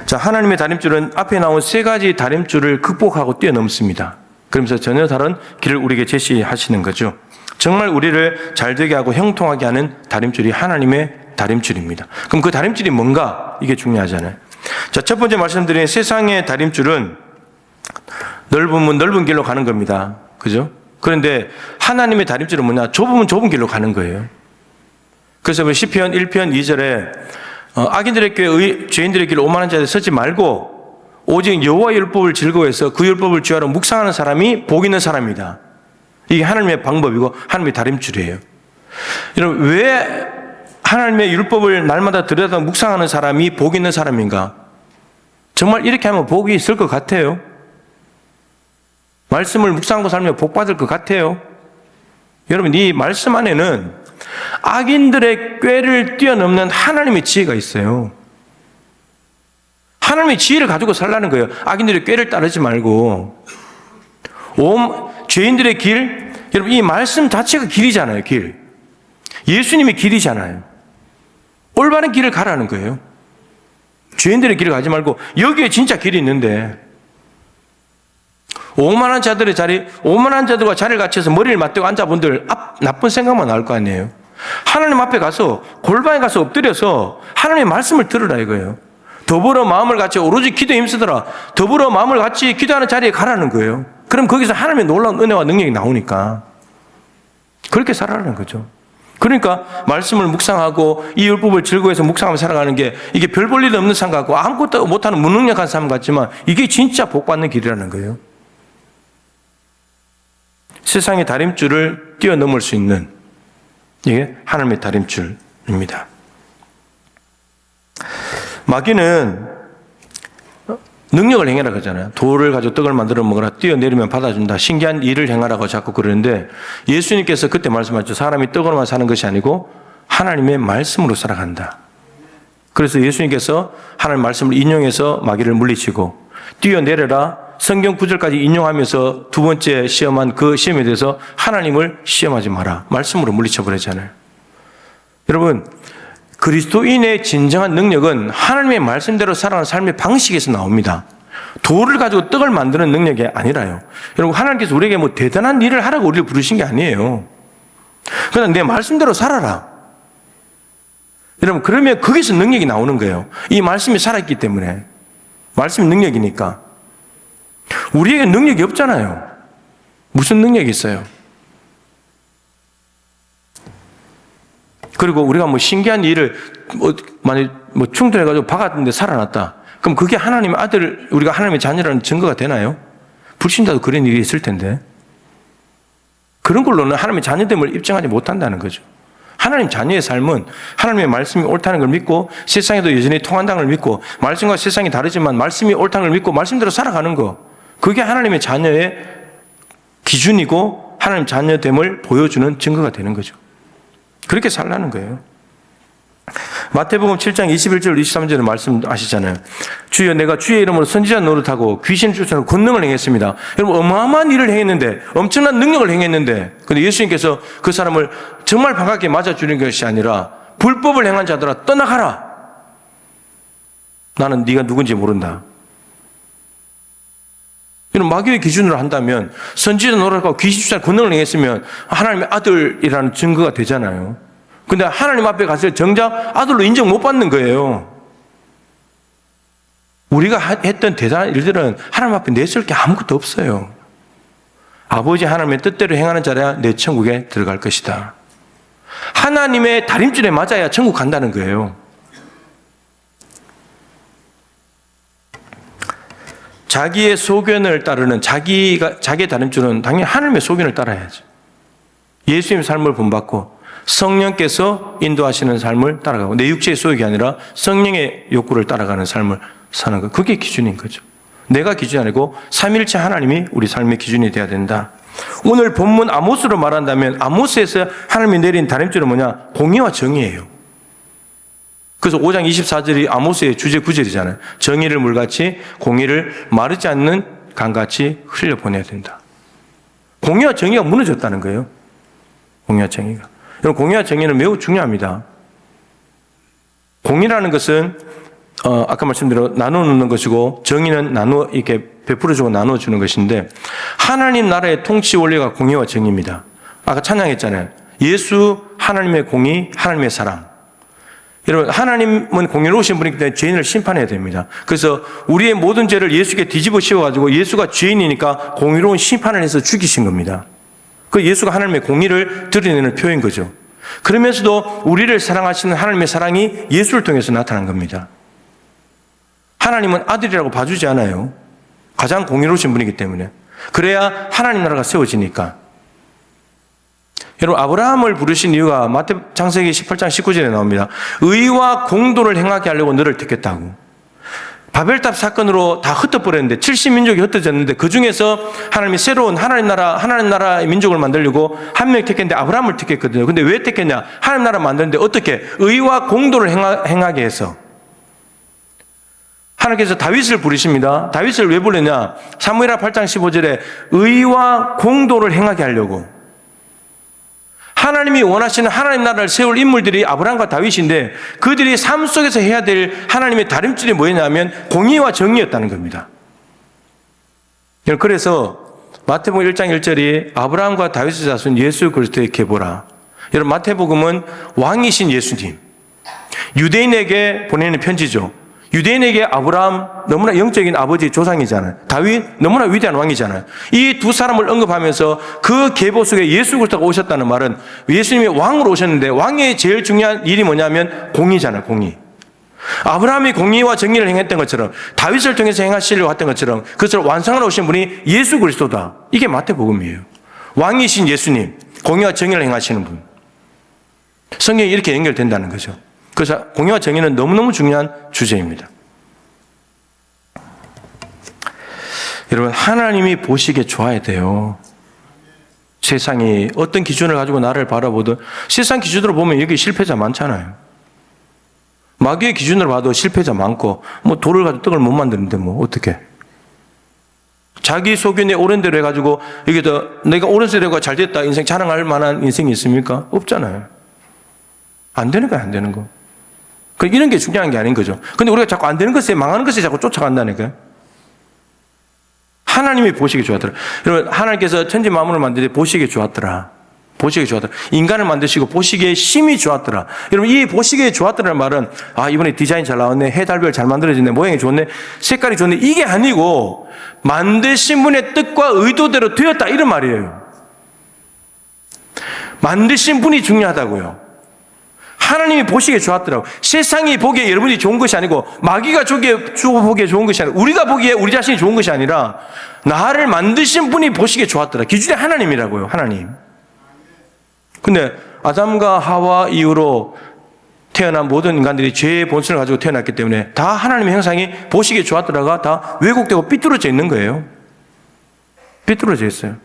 자, 하나님의 다림줄은 앞에 나온 세 가지 다림줄을 극복하고 뛰어넘습니다. 그러면서 전혀 다른 길을 우리에게 제시하시는 거죠. 정말 우리를 잘되게 하고 형통하게 하는 다림줄이 하나님의 다림줄입니다. 그럼 그 다림줄이 뭔가? 이게 중요하잖아요. 자, 첫 번째 말씀드린 세상의 다림줄은 넓으면 넓은 길로 가는 겁니다. 그죠? 그런데 하나님의 다림줄은 뭐냐? 좁으면 좁은 길로 가는 거예요. 그래서 시편 1편 2절에 악인들의 꾀, 죄인들의 길을 오만한 자들이 서지 말고 오직 여호와의 율법을 즐거워해서 그 율법을 주하러 묵상하는 사람이 복 있는 사람이다. 이게 하나님의 방법이고 하나님의 다림줄이에요. 여러분, 왜 하나님의 율법을 날마다 들여다 묵상하는 사람이 복 있는 사람인가? 정말 이렇게 하면 복이 있을 것 같아요. 말씀을 묵상하고 살면 복 받을 것 같아요. 여러분, 이 말씀 안에는 악인들의 꾀를 뛰어넘는 하나님의 지혜가 있어요. 하나님의 지혜를 가지고 살라는 거예요. 악인들의 꾀를 따르지 말고. 죄인들의 길, 여러분, 이 말씀 자체가 길이잖아요. 길. 예수님이 길이잖아요. 올바른 길을 가라는 거예요. 죄인들의 길을 가지 말고 여기에 진짜 길이 있는데 오만한 자들과 자리를 같이해서 머리를 맞대고 앉아본들 나쁜 생각만 나올 거 아니에요. 하나님 앞에 가서 골방에 가서 엎드려서 하나님의 말씀을 들으라 이거예요. 더불어 마음을 같이 오로지 기도에 힘쓰더라. 더불어 마음을 같이 기도하는 자리에 가라는 거예요. 그럼 거기서 하나님의 놀라운 은혜와 능력이 나오니까 그렇게 살아라는 거죠. 그러니까 말씀을 묵상하고 이 율법을 즐거워해서 묵상하며 살아가는 게 이게 별 볼 일 없는 삶 같고 아무것도 못하는 무능력한 삶 같지만 이게 진짜 복받는 길이라는 거예요. 세상의 다림줄을 뛰어넘을 수 있는 이게 하나님의 다림줄입니다. 마귀는 능력을 행해라 그러잖아요. 돌을 가지고 떡을 만들어 먹으라, 뛰어내리면 받아준다, 신기한 일을 행하라고 자꾸 그러는데 예수님께서 그때 말씀하셨죠. 사람이 떡으로만 사는 것이 아니고 하나님의 말씀으로 살아간다. 그래서 예수님께서 하나님의 말씀을 인용해서 마귀를 물리치고 뛰어내려라 성경 구절까지 인용하면서 두 번째 시험한 그 시험에 대해서 하나님을 시험하지 마라. 말씀으로 물리쳐버리잖아요. 여러분, 그리스도인의 진정한 능력은 하나님의 말씀대로 살아가는 삶의 방식에서 나옵니다. 돌을 가지고 떡을 만드는 능력이 아니라요. 여러분, 하나님께서 우리에게 뭐 대단한 일을 하라고 우리를 부르신 게 아니에요. 그냥 내 말씀대로 살아라. 여러분, 그러면 거기서 능력이 나오는 거예요. 이 말씀이 살아있기 때문에. 말씀이 능력이니까. 우리에게 능력이 없잖아요. 무슨 능력이 있어요? 그리고 우리가 뭐 신기한 일을 만약 충돌해가지고 박았는데 살아났다. 그럼 그게 하나님의 아들, 우리가 하나님의 자녀라는 증거가 되나요? 불신자도 그런 일이 있을 텐데. 그런 걸로는 하나님의 자녀됨을 입증하지 못한다는 거죠. 하나님 자녀의 삶은 하나님의 말씀이 옳다는 걸 믿고 세상에도 여전히 통한다는 걸 믿고 말씀과 세상이 다르지만 말씀이 옳다는 걸 믿고 말씀대로 살아가는 거. 그게 하나님의 자녀의 기준이고 하나님 자녀됨을 보여주는 증거가 되는 거죠. 그렇게 살라는 거예요. 마태복음 7장 21절 23절에 말씀하시잖아요. 주여 내가 주의 이름으로 선지자 노릇하고 귀신 쫓아내고 권능을 행했습니다. 여러분 어마어마한 일을 행했는데 엄청난 능력을 행했는데 근데 예수님께서 그 사람을 정말 반갑게 맞아주는 것이 아니라 불법을 행한 자들아 떠나가라. 나는 네가 누군지 모른다. 이런 마귀의 기준으로 한다면 선지자 노릇하고 귀신 쫓아내고 권능을 행했으면 하나님의 아들이라는 증거가 되잖아요. 근데 하나님 앞에 갔을 때 정작 아들로 인정 못 받는 거예요. 우리가 했던 대단한 일들은 하나님 앞에 내세울 게 아무것도 없어요. 아버지 하나님의 뜻대로 행하는 자라야 내 천국에 들어갈 것이다. 하나님의 다림줄에 맞아야 천국 간다는 거예요. 자기의 소견을 따르는 자기의 다림줄은 당연히 하나님의 소견을 따라야죠. 예수님의 삶을 본받고 성령께서 인도하시는 삶을 따라가고 내 육체의 소욕이 아니라 성령의 욕구를 따라가는 삶을 사는 것. 그게 기준인 거죠. 내가 기준이 아니고 삼위일체 하나님이 우리 삶의 기준이 되어야 된다. 오늘 본문 아모스로 말한다면 아모스에서 하나님이 내린 다림줄은 뭐냐? 공의와 정의예요. 그래서 5장 24절이 아모스의 주제 구절이잖아요. 정의를 물같이 공의를 마르지 않는 강같이 흘려보내야 된다. 공의와 정의가 무너졌다는 거예요. 공의와 정의가. 여러분, 공의와 정의는 매우 중요합니다. 공의라는 것은 아까 말씀대로 나누는 것이고 정의는 이렇게 베풀어주고 나눠주는 것인데 하나님 나라의 통치 원리가 공의와 정의입니다. 아까 찬양했잖아요. 예수, 하나님의 공의, 하나님의 사랑. 여러분, 하나님은 공의로우신 분이기 때문에 죄인을 심판해야 됩니다. 그래서 우리의 모든 죄를 예수께 뒤집어 씌워가지고 예수가 죄인이니까 공의로운 심판을 해서 죽이신 겁니다. 그 예수가 하나님의 공의를 드러내는 표현인 거죠. 그러면서도 우리를 사랑하시는 하나님의 사랑이 예수를 통해서 나타난 겁니다. 하나님은 아들이라고 봐주지 않아요. 가장 공의로우신 분이기 때문에. 그래야 하나님 나라가 세워지니까. 여러분, 아브라함을 부르신 이유가 마태 창세기 18장 19절에 나옵니다. 의와 공도를 행하게 하려고 너를 택했다고. 바벨탑 사건으로 다 흩어버렸는데 70민족이 흩어졌는데 그 중에서 하나님이 새로운 하나님 나라의 민족을 만들려고 한 명 택했는데 아브라함을 택했거든요. 근데 왜 택했냐? 하나님 나라 만드는데 어떻게? 의와 공도를 행하게 해서. 하나님께서 다윗을 부르십니다. 다윗을 왜 불렀냐? 사무엘하 8장 15절에 의와 공도를 행하게 하려고. 하나님이 원하시는 하나님 나라를 세울 인물들이 아브라함과 다윗인데 그들이 삶 속에서 해야 될 하나님의 다림줄이 뭐였냐면 공의와 정의였다는 겁니다. 그래서 마태복음 1장 1절이 아브라함과 다윗의 자손 예수 그리스도의 계보라. 여러분, 마태복음은 왕이신 예수님, 유대인에게 보내는 편지죠. 유대인에게 아브라함 너무나 영적인 아버지 조상이잖아요. 다윗 너무나 위대한 왕이잖아요. 이 두 사람을 언급하면서 그 계보 속에 예수 그리스도가 오셨다는 말은 예수님이 왕으로 오셨는데 왕의 제일 중요한 일이 뭐냐면 공의잖아요. 공의. 아브라함이 공의와 정의를 행했던 것처럼 다윗을 통해서 행하시려고 했던 것처럼 그것을 완성하러 오신 분이 예수 그리스도다. 이게 마태복음이에요. 왕이신 예수님, 공의와 정의를 행하시는 분. 성경이 이렇게 연결된다는 거죠. 그래서 공의와 정의는 너무너무 중요한 주제입니다. 여러분, 하나님이 보시기에 좋아야 돼요. 세상이 어떤 기준을 가지고 나를 바라보든 세상 기준으로 보면 여기 실패자 많잖아요. 마귀의 기준으로 봐도 실패자 많고 뭐 돌을 가지고 떡을 못 만드는데 뭐 어떻게? 자기 소견에 옳은 대로 해가지고 여기다 내가 옳은 대로가 잘 됐다 인생 자랑할 만한 인생이 있습니까? 없잖아요. 안 되는 거야, 안 되는 거. 이런 게 중요한 게 아닌 거죠. 근데 우리가 자꾸 안 되는 것에, 망하는 것에 자꾸 쫓아간다니까요. 하나님이 보시기 좋았더라. 여러분, 하나님께서 천지 만물을 만들 때 보시기에 좋았더라. 보시기에 좋았더라. 인간을 만드시고 보시기에 심히 좋았더라. 여러분, 이 보시기에 좋았더라는 말은 이번에 디자인 잘 나왔네, 해, 달별 잘 만들어졌네, 모양이 좋네, 색깔이 좋네, 이게 아니고 만드신 분의 뜻과 의도대로 되었다, 이런 말이에요. 만드신 분이 중요하다고요. 하나님이 보시기에 좋았더라고. 세상이 보기에 여러분이 좋은 것이 아니고 마귀가 보기에 좋은 것이 아니라 우리가 보기에 우리 자신이 좋은 것이 아니라 나를 만드신 분이 보시기에 좋았더라. 기준이 하나님이라고요. 하나님. 근데 아담과 하와 이후로 태어난 모든 인간들이 죄의 본성을 가지고 태어났기 때문에 다 하나님의 형상이 보시기에 좋았더라가 다 왜곡되고 삐뚤어져 있는 거예요. 삐뚤어져 있어요.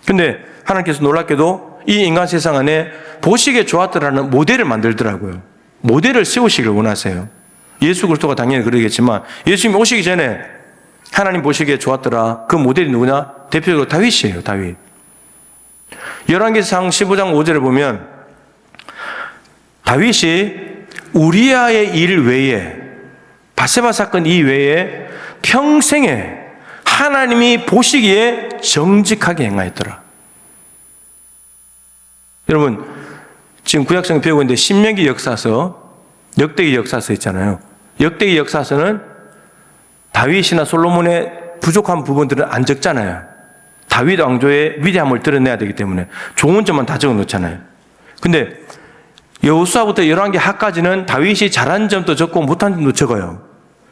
근데 하나님께서 놀랍게도 이 인간 세상 안에 보시기에 좋았더라는 모델을 만들더라고요. 모델을 세우시길 원하세요. 예수 그리스도가 당연히 그러겠지만 예수님이 오시기 전에 하나님 보시기에 좋았더라. 그 모델이 누구냐? 대표적으로 다윗이에요. 다윗. 열왕기상 15장 5절을 보면 다윗이 우리아의 일 외에 바세바 사건 이외에 평생에 하나님이 보시기에 정직하게 행하였더라. 여러분, 지금 구약성경 배우고 있는데 신명기 역사서, 역대기 역사서 있잖아요. 역대기 역사서는 다윗이나 솔로몬의 부족한 부분들은 안 적잖아요. 다윗 왕조의 위대함을 드러내야 되기 때문에 좋은 점만 다 적어 놓잖아요. 근데 여호수아부터 열왕기 하까지는 다윗이 잘한 점도 적고 못한 점도 적어요.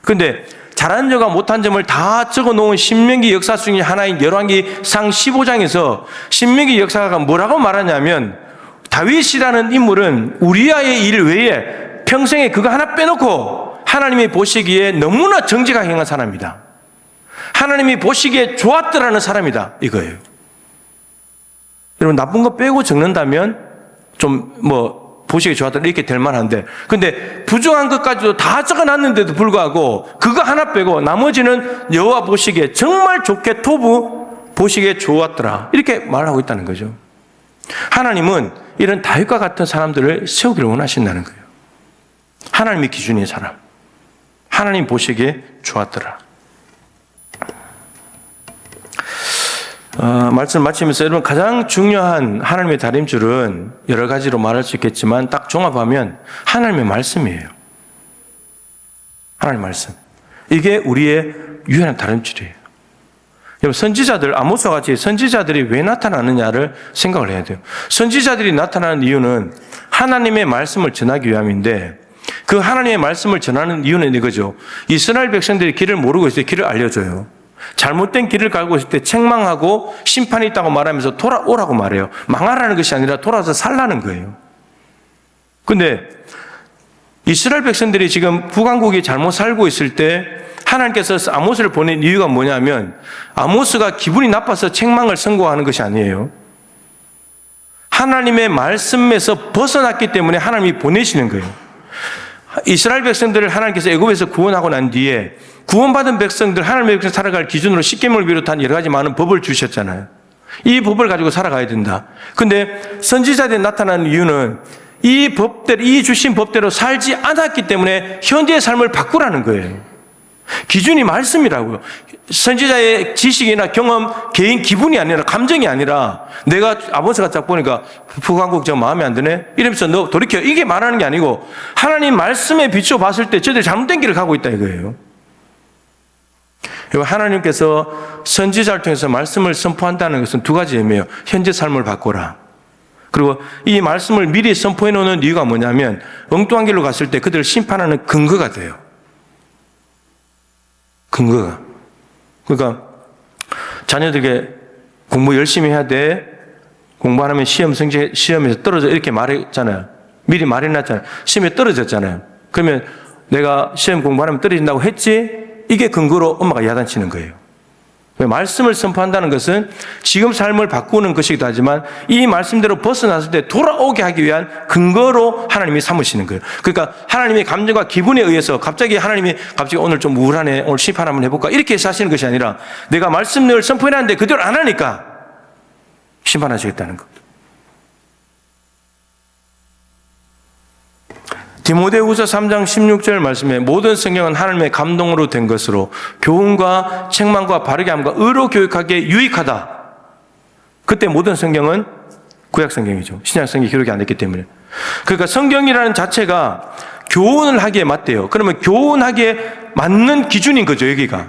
근데 잘한 점과 못한 점을 다 적어 놓은 신명기 역사 중에 하나인 열왕기상 15장에서 신명기 역사가 뭐라고 말하냐면 다윗이라는 인물은 우리아의 일 외에 평생에 그거 하나 빼놓고 하나님이 보시기에 너무나 정직하게 행한 사람이다. 하나님이 보시기에 좋았더라는 사람이다. 이거예요. 여러분, 나쁜 거 빼고 적는다면 좀 보시기 좋았다 이렇게 될 만한데, 근데 부정한 것까지도 다 적어놨는데도 불구하고 그거 하나 빼고 나머지는 여호와 보시기에 정말 좋게 토부 보시기에 좋았더라 이렇게 말하고 있다는 거죠. 하나님은 이런 다윗과 같은 사람들을 세우기를 원하신다는 거예요. 하나님의 기준의 사람, 하나님 보시기에 좋았더라. 말씀 마치면서 여러분, 가장 중요한 하나님의 다림줄은 여러 가지로 말할 수 있겠지만 딱 종합하면 하나님의 말씀이에요. 하나님의 말씀. 이게 우리의 유일한 다림줄이에요. 여러분, 선지자들, 아모스와 같이 선지자들이 왜 나타나느냐를 생각을 해야 돼요. 선지자들이 나타나는 이유는 하나님의 말씀을 전하기 위함인데, 그 하나님의 말씀을 전하는 이유는 이거죠. 이스라엘 백성들이 길을 모르고 있을 때 길을 알려줘요. 잘못된 길을 가고 있을 때 책망하고 심판이 있다고 말하면서 돌아오라고 말해요. 망하라는 것이 아니라 돌아와서 살라는 거예요. 근데 이스라엘 백성들이 지금 북왕국이 잘못 살고 있을 때 하나님께서 아모스를 보낸 이유가 뭐냐면, 아모스가 기분이 나빠서 책망을 선고하는 것이 아니에요. 하나님의 말씀에서 벗어났기 때문에 하나님이 보내시는 거예요. 이스라엘 백성들을 하나님께서 애굽에서 구원하고 난 뒤에 구원받은 백성들, 하나님의 백성 살아갈 기준으로 십계명을 비롯한 여러 가지 많은 법을 주셨잖아요. 이 법을 가지고 살아가야 된다. 근데 선지자들이 나타나는 이유는 이 법대로, 이 주신 법대로 살지 않았기 때문에 현재의 삶을 바꾸라는 거예요. 기준이 말씀이라고요. 선지자의 지식이나 경험, 개인 기분이 아니라, 감정이 아니라, 내가 아버지가 딱 보니까 북한국 저 마음에 안 드네? 이러면서 너 돌이켜. 이게 말하는 게 아니고 하나님 말씀에 비추어 봤을 때 저들이 잘못된 길을 가고 있다 이거예요. 하나님께서 선지자를 통해서 말씀을 선포한다는 것은 두 가지 의미예요. 현재 삶을 바꿔라. 그리고 이 말씀을 미리 선포해 놓는 이유가 뭐냐면, 엉뚱한 길로 갔을 때 그들을 심판하는 근거가 돼요. 근거가. 그러니까 자녀들에게 공부 열심히 해야 돼. 공부 안 하면 시험에서 떨어져. 이렇게 말했잖아요. 미리 말해놨잖아요. 시험에 떨어졌잖아요. 그러면 내가 시험 공부 안 하면 떨어진다고 했지? 이게 근거로 엄마가 야단치는 거예요. 말씀을 선포한다는 것은 지금 삶을 바꾸는 것이기도 하지만 이 말씀대로 벗어났을 때 돌아오게 하기 위한 근거로 하나님이 삼으시는 거예요. 그러니까 하나님의 감정과 기분에 의해서 갑자기 하나님이 오늘 좀 우울하네, 오늘 심판 한번 해볼까, 이렇게 해서 하시는 것이 아니라 내가 말씀을 선포해놨는데 그대로 안 하니까 심판하시겠다는 겁니다. 디모데후서 3장 16절 말씀에 모든 성경은 하나님의 감동으로 된 것으로 교훈과 책망과 바르게 함과 의로 교육하기에 유익하다. 그때 모든 성경은 구약 성경이죠. 신약 성경이 기록이 안 됐기 때문에. 그러니까 성경이라는 자체가 교훈을 하기에 맞대요. 그러면 교훈하기에 맞는 기준인 거죠, 여기가.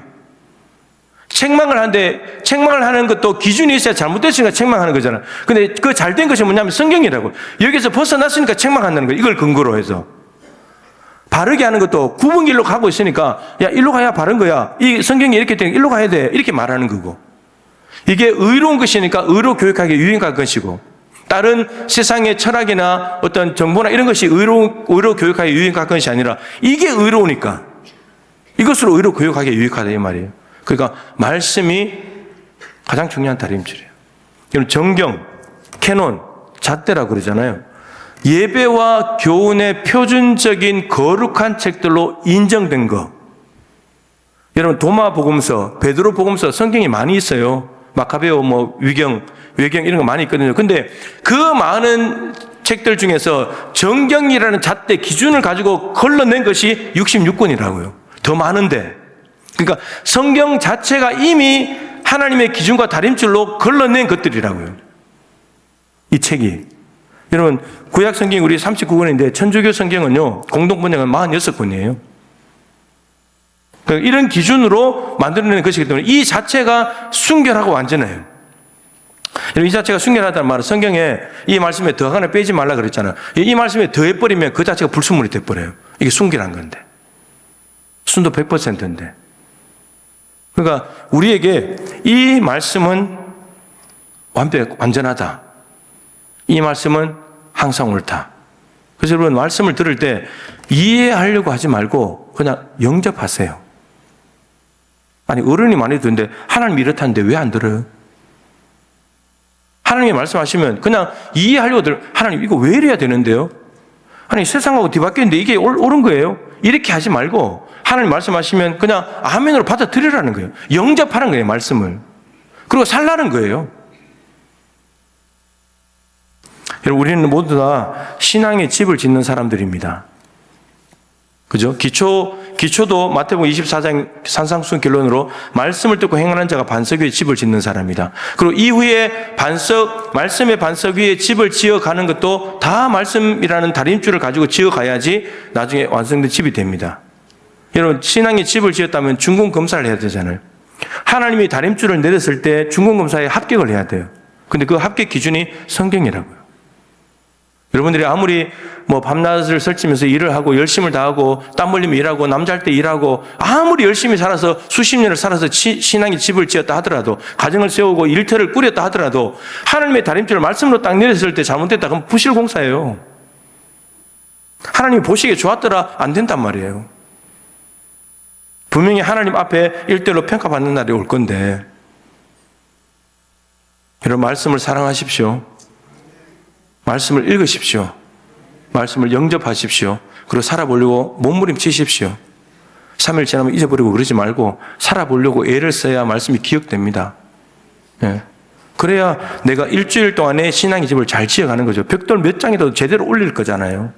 책망을 하는데, 책망을 하는 것도 기준이 있어야 잘못됐으니까 책망하는 거잖아요. 근데 그 잘된 것이 뭐냐면 성경이라고. 여기서 벗어났으니까 책망한다는 거예요. 이걸 근거로 해서. 바르게 하는 것도 굽은 길로 가고 있으니까, 야, 일로 가야 바른 거야. 이 성경이 이렇게 되니까 일로 가야 돼. 이렇게 말하는 거고. 이게 의로운 것이니까 의로 교육하기에 유익한 것이고, 다른 세상의 철학이나 어떤 정보나 이런 것이 의로 교육하기에 유익한 것이 아니라 이게 의로우니까 이것으로 의로 교육하기에 유익하다 이 말이에요. 그러니까 말씀이 가장 중요한 다림줄이에요. 정경, 캐논, 잣대라고 그러잖아요. 예배와 교훈의 표준적인 거룩한 책들로 인정된 거. 여러분, 도마 복음서, 베드로 복음서, 성경이 많이 있어요. 마카베오, 위경, 외경 이런 거 많이 있거든요. 근데 그 많은 책들 중에서 정경이라는 잣대 기준을 가지고 걸러낸 것이 66권이라고요. 더 많은데. 그러니까 성경 자체가 이미 하나님의 기준과 다림줄로 걸러낸 것들이라고요. 이 책이. 여러분, 구약 성경이 우리 39권인데 천주교 성경은요, 공동 번역은 46권이에요. 그러니까 이런 기준으로 만들어낸 것이기 때문에 이 자체가 순결하고 완전해요. 이 자체가 순결하다는 말은 성경에 이 말씀에 더 하나 빼지 말라 그랬잖아요. 이 말씀에 더해버리면 그 자체가 불순물이 돼버려요. 이게 순결한 건데. 순도 100%인데. 그러니까 우리에게 이 말씀은 완전하다. 이 말씀은 항상 옳다. 그래서 여러분, 말씀을 들을 때 이해하려고 하지 말고 그냥 영접하세요. 아니, 어른이 많이 듣는데 하나님 이렇다는데 왜 안 들어요? 하나님이 말씀하시면 그냥 이해하려고 하나님 이거 왜 이래야 되는데요? 아니 세상하고 뒤바뀌었는데 이게 옳은 거예요? 이렇게 하지 말고 하나님 말씀하시면 그냥 아멘으로 받아들이라는 거예요. 영접하는 거예요, 말씀을. 그리고 살라는 거예요. 여러분, 우리는 모두 다 신앙의 집을 짓는 사람들입니다. 그죠? 기초도 마태복음 24장 산상수훈 결론으로 말씀을 듣고 행하는 자가 반석 위에 집을 짓는 사람이다. 그리고 이후에 말씀의 반석 위에 집을 지어가는 것도 다 말씀이라는 다림줄을 가지고 지어가야지 나중에 완성된 집이 됩니다. 여러분, 신앙의 집을 지었다면 중공검사를 해야 되잖아요. 하나님이 다림줄을 내렸을 때 중공검사에 합격을 해야 돼요. 근데 그 합격 기준이 성경이라고요. 여러분들이 아무리 밤낮을 설치면서 일을 하고 열심을 다하고 땀 흘리며 일하고 남잘 때 일하고 아무리 열심히 살아서 수십 년을 살아서 신앙의 집을 지었다 하더라도 가정을 세우고 일터를 꾸렸다 하더라도 하나님의 다림줄을 말씀으로 딱 내렸을 때 잘못됐다 그럼 부실공사예요. 하나님이 보시기에 좋았더라 안 된단 말이에요. 분명히 하나님 앞에 일대로 평가받는 날이 올 건데 여러분 말씀을 사랑하십시오. 말씀을 읽으십시오. 말씀을 영접하십시오. 그리고 살아보려고 몸부림치십시오. 3일 지나면 잊어버리고 그러지 말고 살아보려고 애를 써야 말씀이 기억됩니다. 예. 그래야 내가 일주일 동안에 신앙의 집을 잘 지어가는 거죠. 벽돌 몇 장이라도 제대로 올릴 거잖아요.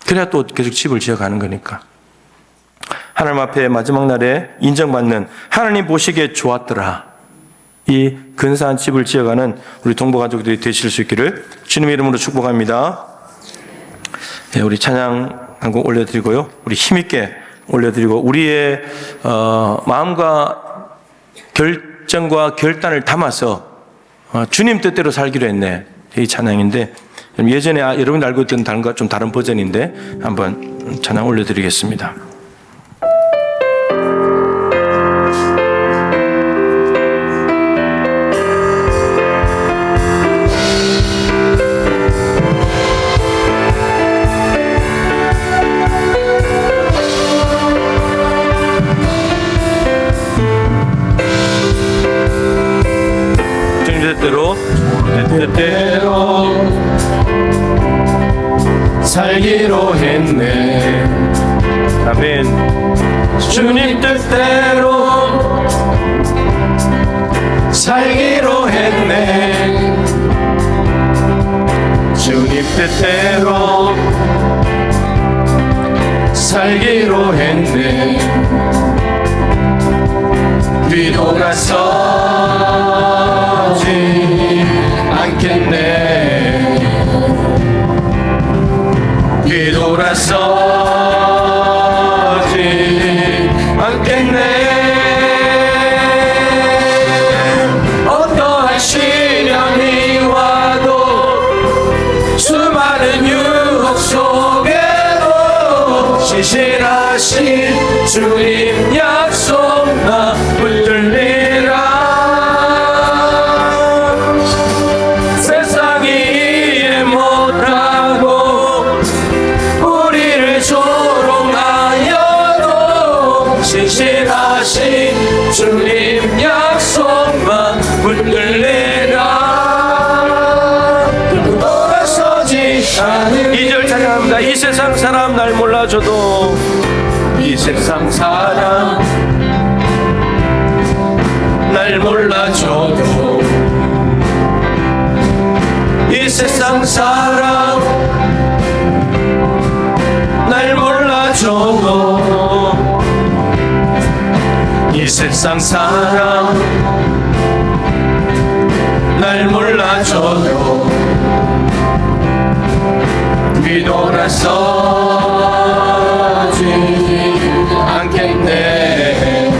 그래야 또 계속 집을 지어가는 거니까. 하나님 앞에 마지막 날에 인정받는 하나님 보시기에 좋았더라. 이 근사한 집을 지어가는 우리 동부 가족들이 되실 수 있기를 주님의 이름으로 축복합니다. 네, 우리 찬양 한 곡 올려드리고요. 우리 힘있게 올려드리고 우리의 마음과 결정과 결단을 담아서 주님 뜻대로 살기로 했네. 이 찬양인데 예전에 여러분이 알고 있던 다른과 좀 다른 버전인데 한번 찬양 올려드리겠습니다. 뜻대로 살기로 했네. 아멘. 주님 뜻대로 살기로 했네. 주님 뜻대로 살기로 했네. 뒤돌아서지 않겠네. 뒤돌아서지 않겠네. 어떠한 시련이 와도 수많은 유혹 속에도 신실하신 주님 약속 나 붙들리라. 세상이 이해 못하고 우리를 조롱하여도 신실하신 주님 약속만 붙들리라. 돌아서지 않으리. 2절 찬양합니다. 이 세상 사람 날 몰라줘도 이 세상 사람 날 몰라줘도 이 세상 사람 날 몰라줘도 이 세상 사람 날 몰라줘도 뒤돌아서지 않겠네.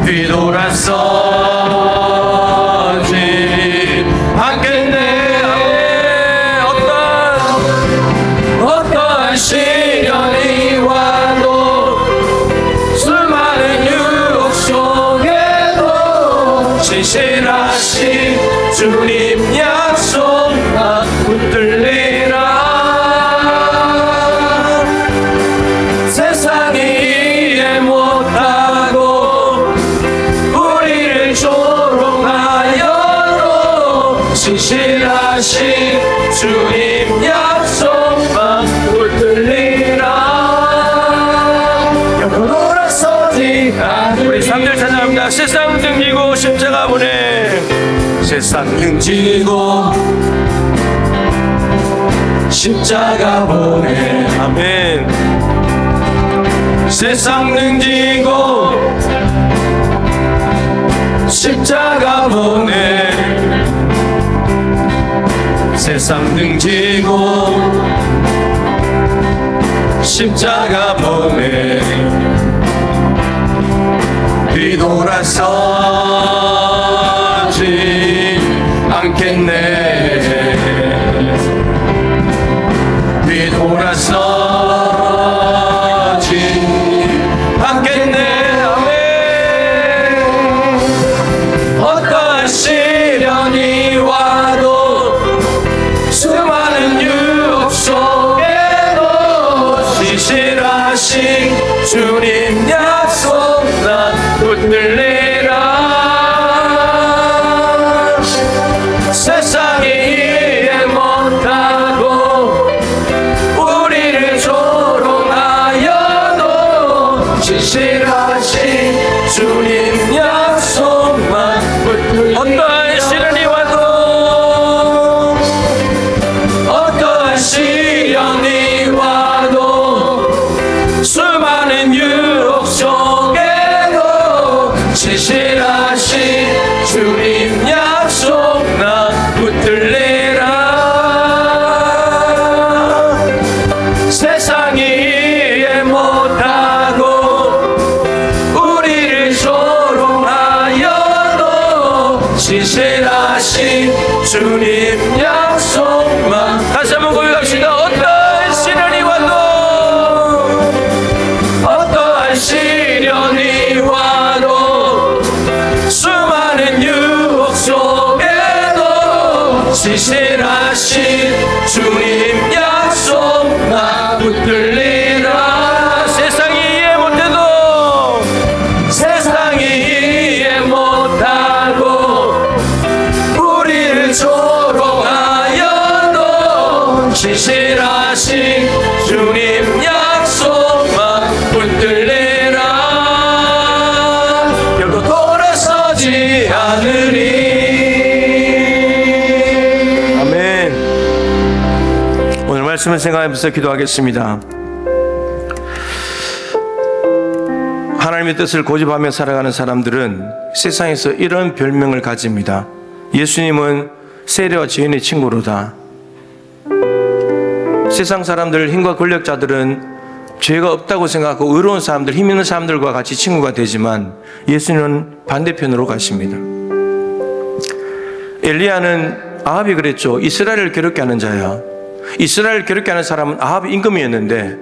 뒤돌아서지 않겠네. 어떠한 시련이 와도 수많은 유혹 속에도 신실하신 주님 약속 나 붙들리라. 주님 약속만 붙들리라. 영원으로 서지 않으리. 우리 3절 찬양합니다. 세상 등지고 십자가 보내. 세상 등지고 십자가 보내. 아멘. 세상 등지고 십자가 보내. 세상 등지고 십자가 보내. 뒤돌아서지 않겠네. 뒤돌아서지 않겠네. 아멘. 어떠한 시련이 와도 수많은 유혹 속에도 시실하신 주님 약속 난 붙들리라. 세상이 이해 못하고 우리를 조롱하여도 진실하신 주님 약속만 붙들리라. 어떠한 시련이 와도 어떠한 시련이 와도 수많은 유혹 속에도 진실하신 주님 약속 난 붙들리라. 세상이 이해 못하고 우리를 조롱하여도 진실하신 주님 약속만. 다시 한번 고백합시다. 어떠한 시련이 와도 어떠한 시련이 와도 수많은 유혹 속에도 진실하신 주님 약속 나 붙들리라. 세상이 이해 못해도 세상이 이해 못하고 우리를 조롱하여도 진실하신 주님 약속만 붙들리라. 결코 돌아서지 않으리. 아멘. 오늘 말씀을 생각하면서 기도하겠습니다. 하나님의 뜻을 고집하며 살아가는 사람들은 세상에서 이런 별명을 가집니다. 예수님은 세례와 죄인의 친구로다. 세상 사람들, 힘과 권력자들은 죄가 없다고 생각하고 의로운 사람들, 힘 있는 사람들과 같이 친구가 되지만 예수님은 반대편으로 가십니다. 엘리야는 아합이 그랬죠. 이스라엘을 괴롭게 하는 자야. 이스라엘을 괴롭게 하는 사람은 아합 임금이었는데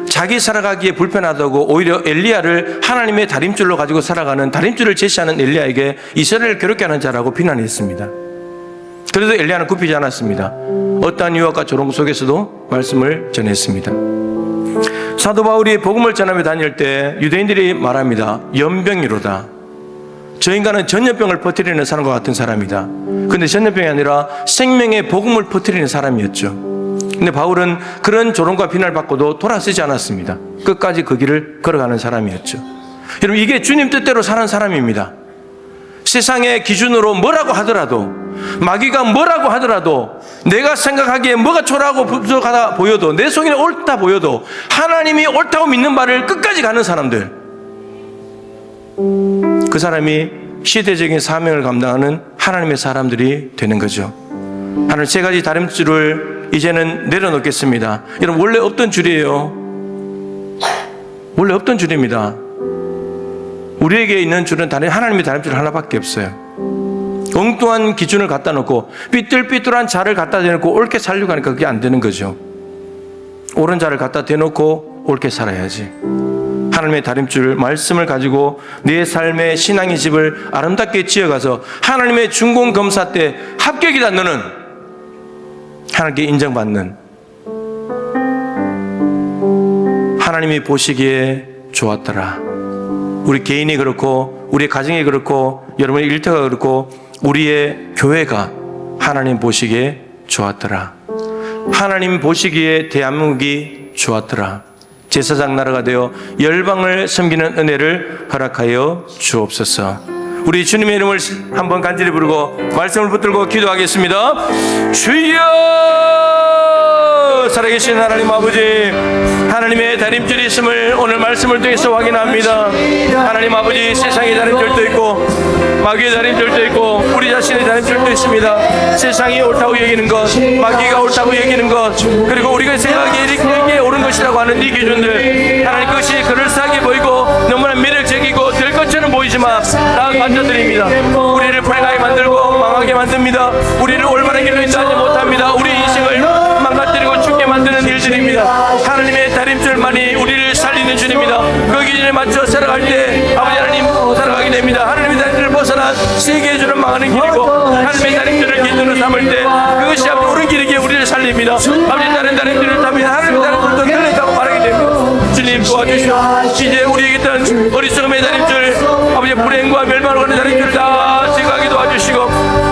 자기 살아가기에 불편하다고 오히려 엘리야를 하나님의 다림줄로 가지고 살아가는, 다림줄을 제시하는 엘리야에게 이스라엘을 괴롭게 하는 자라고 비난했습니다. 그래도 엘리야는 굽히지 않았습니다. 어떠한 유혹과 조롱 속에서도 말씀을 전했습니다. 사도 바울이 복음을 전하며 다닐 때 유대인들이 말합니다. 연병이로다. 저 인간은 전염병을 퍼뜨리는 사람과 같은 사람이다. 근데 전염병이 아니라 생명의 복음을 퍼뜨리는 사람이었죠. 근데 바울은 그런 조롱과 비난을 받고도 돌아서지 않았습니다. 끝까지 그 길을 걸어가는 사람이었죠. 여러분, 이게 주님 뜻대로 사는 사람입니다. 세상의 기준으로 뭐라고 하더라도, 마귀가 뭐라고 하더라도, 내가 생각하기에 뭐가 초라하고 부족하다 보여도, 내 속에는 옳다 보여도 하나님이 옳다고 믿는 바를 끝까지 가는 사람들, 그 사람이 시대적인 사명을 감당하는 하나님의 사람들이 되는 거죠. 하나님, 세 가지 다림줄을 이제는 내려놓겠습니다. 여러분, 원래 없던 줄이에요. 원래 없던 줄입니다. 우리에게 있는 줄은 하나님의 다림줄 하나밖에 없어요. 엉뚱한 기준을 갖다 놓고 삐뚤삐뚤한 자를 갖다 대놓고 옳게 살려고 하니까 그게 안 되는 거죠. 옳은 자를 갖다 대놓고 옳게 살아야지. 하나님의 다림줄 말씀을 가지고 내 삶의 신앙의 집을 아름답게 지어가서 하나님의 중공검사 때 합격이다, 너는 하나님께 인정받는, 하나님이 보시기에 좋았더라. 우리 개인이 그렇고 우리 가정이 그렇고 여러분의 일터가 그렇고 우리의 교회가 하나님 보시기에 좋았더라. 하나님 보시기에 대한민국이 좋았더라. 제사장 나라가 되어 열방을 섬기는 은혜를 허락하여 주옵소서. 우리 주님의 이름을 한번 간절히 부르고 말씀을 붙들고 기도하겠습니다. 주여, 살아계신 하나님 아버지, 하나님의 다림줄이 있음을 오늘 말씀을 통해서 확인합니다. 하나님 아버지, 세상의 다림줄도 있고 마귀의 다림줄도 있고 우리 자신의 다림줄도 있습니다. 세상이 옳다고 여기는 것, 마귀가 옳다고 여기는 것, 그리고 우리가 생각하기에 이렇게 옳은 것이라고 하는 이 기준들, 하나님 그것이 그럴싸하게 보이고 너무나 매력적이고 될 것처럼 보이지만 다 관절드립니다. 우리를 불행하게 만들고 망하게 만듭니다. 우리를 올바른 길로 인도하지 못합니다. 우리 인생을 망가뜨리고 죽게 만드는 일들입니다. 하나님의 다림줄만이 우리를 살리는 주님입니다. 그 기준에 맞춰 살아갈 때 아버지 하나님 살아가게 됩니다. 하나님의 다림줄을 벗어난 세계의 줄은 망하는 길이고 하나님의 다림줄을 기준으로 삼을 때 그것이 아버지 옳은 길이기에 우리를 살립니다. 아버지 다른 다림줄을 타면 하나님의 다림줄도 틀렸다고 말하게 됩니다. 주님 도와주시오. 이제 우리에게 있던 어리석음의 다림줄, 아버지 불행과 멸망으로 가는 다림줄 다 제거하게 도와주시고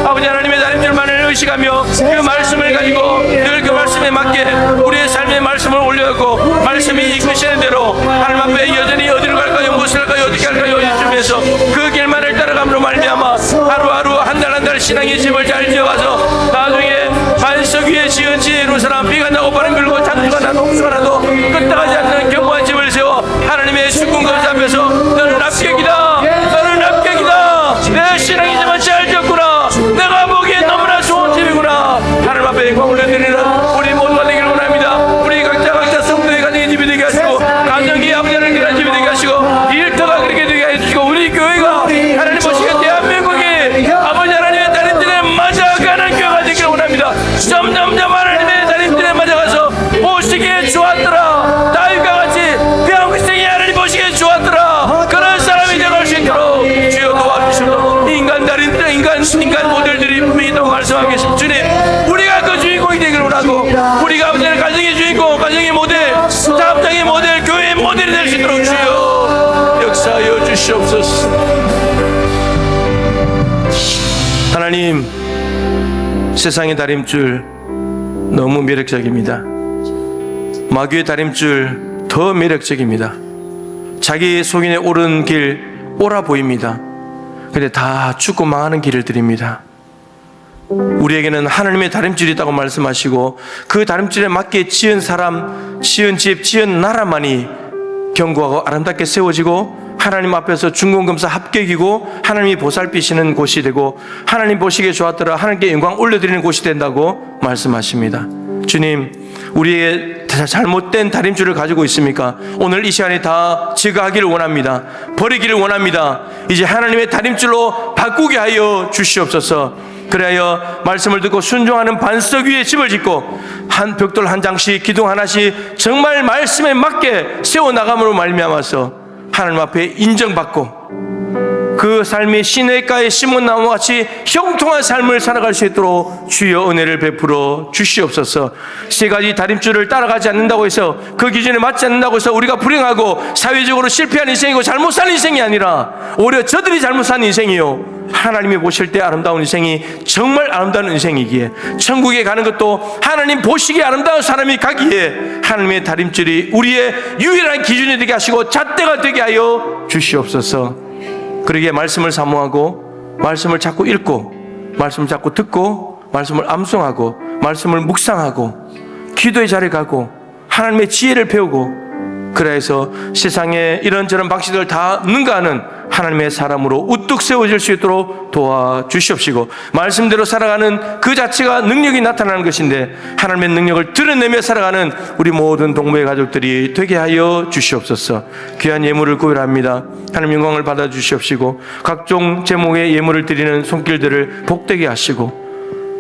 아버지 하나님의 다림줄만을 의식하며 그 말씀을 가지고 늘 그 말씀에 맞게 우리의 삶의 말씀을 올려갖고 말씀이 이끄시는 대로 하나님 앞에 여전히 어디로 갈까요, 무엇을 할까요, 어떻게 할까요 이쯤에서 그 길만을 따라감으로 말미암아 하루하루 한 달 한 달 신앙의 집을 잘 지어가서 나중에 반석 위에 지은 지혜로운 사람, 비가 나고 바람 불고 잔투가 나도 홍수가 나도 끄떡하지 않는 견고한 집을 세워 하나님의 죽은 것 앞에서 너는 합격이다, 너는 합격이다, 내 신앙이지만 잘 지었구나, 내가 보기에 너무나 좋은 집이구나, 하나님 앞에 영광 올려드리는 우리 모두가 되기를 원합니다. 우리 각자 성도의 가정의 집이 되게 하시고 가정이 아버지를 그런 집이 되게 하시고 일터가 그렇게 되게 해주시고 우리 교회가 하나님 보시기에 대한민국이 아버지 하나님의 다림줄에 맞아가는 교회가 되기를 원합니다. 점점점 하나님의 다림줄에 맞아가서 보시기에 좋았더라, 다윗과 같이 병생이 하나님 보시기에 좋았더라, 그런 사람이 되어갈 수 있도록 주여 도와주시고 인간 다림줄, 인간 모델들이 분명히 있다고 말씀하겠습니다. 주님, 우리가 그 주인공이 되기를 원하고 우리가 아버지는 가정의 주인공, 가정의 모델, 사업장의 모델, 교회의 모델이 될 수 있도록 주여 역사하여 주시옵소서. 하나님, 세상의 다림줄 너무 매력적입니다. 마귀의 다림줄 더 매력적입니다. 자기 속인에 옳은 길 옳아 보입니다. 근데 다 죽고 망하는 길을 드립니다. 우리에게는 하나님의 다림줄이 있다고 말씀하시고 그 다림줄에 맞게 지은 사람, 지은 집, 지은 나라만이 견고하고 아름답게 세워지고 하나님 앞에서 중공검사 합격이고 하나님이 보살피시는 곳이 되고 하나님 보시기에 좋았더라, 하나님께 영광 올려드리는 곳이 된다고 말씀하십니다. 주님, 우리의 잘못된 다림줄을 가지고 있습니까? 오늘 이 시간에 다 제거하기를 원합니다. 버리기를 원합니다. 이제 하나님의 다림줄로 바꾸게 하여 주시옵소서. 그래야 말씀을 듣고 순종하는 반석 위에 집을 짓고 한 벽돌 한 장씩, 기둥 하나씩 정말 말씀에 맞게 세워나감으로 말미암아서 하나님 앞에 인정받고 그 삶이 시냇가에 심은 나무같이 형통한 삶을 살아갈 수 있도록 주여 은혜를 베풀어 주시옵소서. 세 가지 다림줄을 따라가지 않는다고 해서 그 기준에 맞지 않는다고 해서 우리가 불행하고 사회적으로 실패한 인생이고 잘못 산 인생이 아니라 오히려 저들이 잘못 산 인생이요, 하나님이 보실 때 아름다운 인생이 정말 아름다운 인생이기에 천국에 가는 것도 하나님 보시기에 아름다운 사람이 가기에 하나님의 다림줄이 우리의 유일한 기준이 되게 하시고 잣대가 되게 하여 주시옵소서. 그러기에 말씀을 사모하고 말씀을 자꾸 읽고 말씀을 자꾸 듣고 말씀을 암송하고 말씀을 묵상하고 기도의 자리에 가고 하나님의 지혜를 배우고 그래서 세상에 이런저런 방식들 다 능가하는 하나님의 사람으로 우뚝 세워질 수 있도록 도와주시옵시고 말씀대로 살아가는 그 자체가 능력이 나타나는 것인데 하나님의 능력을 드러내며 살아가는 우리 모든 동무의 가족들이 되게 하여 주시옵소서. 귀한 예물을 구별합니다. 하나님 영광을 받아주시옵시고 각종 제목의 예물을 드리는 손길들을 복되게 하시고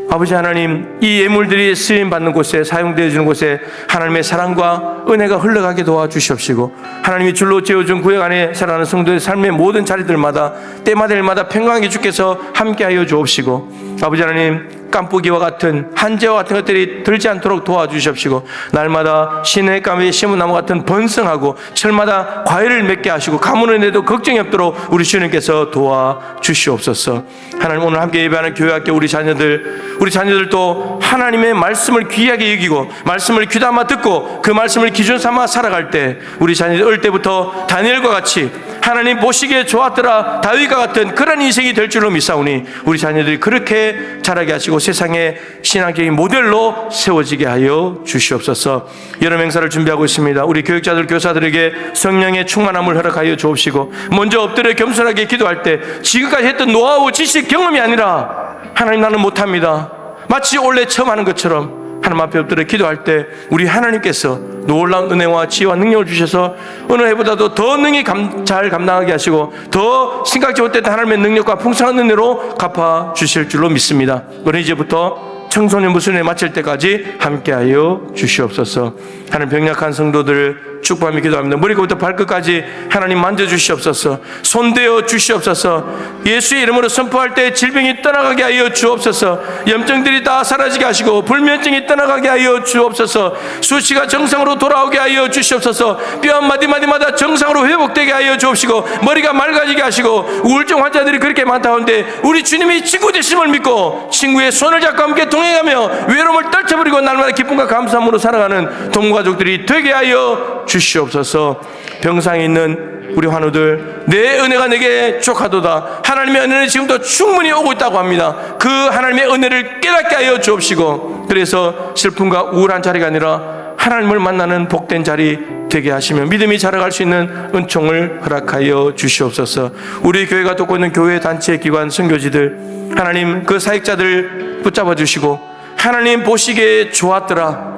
아버지 하나님, 이 예물들이 쓰임받는 곳에 사용되어 주는 곳에 하나님의 사랑과 은혜가 흘러가게 도와주시옵시고 하나님이 줄로 재어준 구역 안에 살아가는 성도의 삶의 모든 자리들마다 때마다 일마다 평강하게 주께서 함께하여 주옵시고 아버지 하나님, 깜부기와 같은 한재와 같은 것들이 들지 않도록 도와주십시고, 날마다 시내 가마에 심은 나무 같은 번성하고 철마다 과일을 맺게 하시고 가뭄을 내도 걱정이 없도록 우리 주님께서 도와주시옵소서. 하나님, 오늘 함께 예배하는 교회학교 우리 자녀들도 하나님의 말씀을 귀하게 여기고 말씀을 귀담아 듣고 그 말씀을 기준 삼아 살아갈 때 우리 자녀들 어릴 때부터 다니엘과 같이 하나님 보시기에 좋았더라 다윗과 같은 그런 인생이 될 줄로 믿사오니 우리 자녀들이 그렇게 자라게 하시고 세상의 신앙적인 모델로 세워지게 하여 주시옵소서. 여름 행사를 준비하고 있습니다. 우리 교육자들 교사들에게 성령의 충만함을 허락하여 주옵시고, 먼저 엎드려 겸손하게 기도할 때 지금까지 했던 노하우 지식 경험이 아니라 하나님 나는 못합니다, 마치 원래 처음 하는 것처럼 하나님 앞에 엎드려 기도할 때 우리 하나님께서 놀라운 은혜와 지혜와 능력을 주셔서 어느 해보다도 더 능히 잘 감당하게 하시고 더 생각지 못했던 하나님의 능력과 풍성한 은혜로 갚아 주실 줄로 믿습니다. 우리 이제부터 청소년 무술에 마칠 때까지 함께하여 주시옵소서. 하나님, 병약한 성도들을 축복하며 기도합니다. 머리부터 발끝까지 하나님 만져주시옵소서. 손대어 주시옵소서. 예수의 이름으로 선포할 때 질병이 떠나가게 하여 주옵소서. 염증들이 다 사라지게 하시고 불면증이 떠나가게 하여 주옵소서. 수치가 정상으로 돌아오게 하여 주시옵소서. 뼈 마디마디마다 정상으로 회복되게 하여 주옵시고 머리가 맑아지게 하시고, 우울증 환자들이 그렇게 많다 하는데 우리 주님이 친구 되심을 믿고 친구의 손을 잡고 함께 동행하며 외로움을 떨쳐버리고 날마다 기쁨과 감사함으로 살아가는 동무가족들이 되게 하여 주시옵소서. 병상에 있는 우리 환우들, 내 은혜가 내게 족하도다. 하나님의 은혜는 지금도 충분히 오고 있다고 합니다. 그 하나님의 은혜를 깨닫게 하여 주옵시고, 그래서 슬픔과 우울한 자리가 아니라 하나님을 만나는 복된 자리 되게 하시며 믿음이 자라갈 수 있는 은총을 허락하여 주시옵소서. 우리 교회가 돕고 있는 교회 단체 기관 선교지들, 하나님 그 사역자들 붙잡아 주시고 하나님 보시기에 좋았더라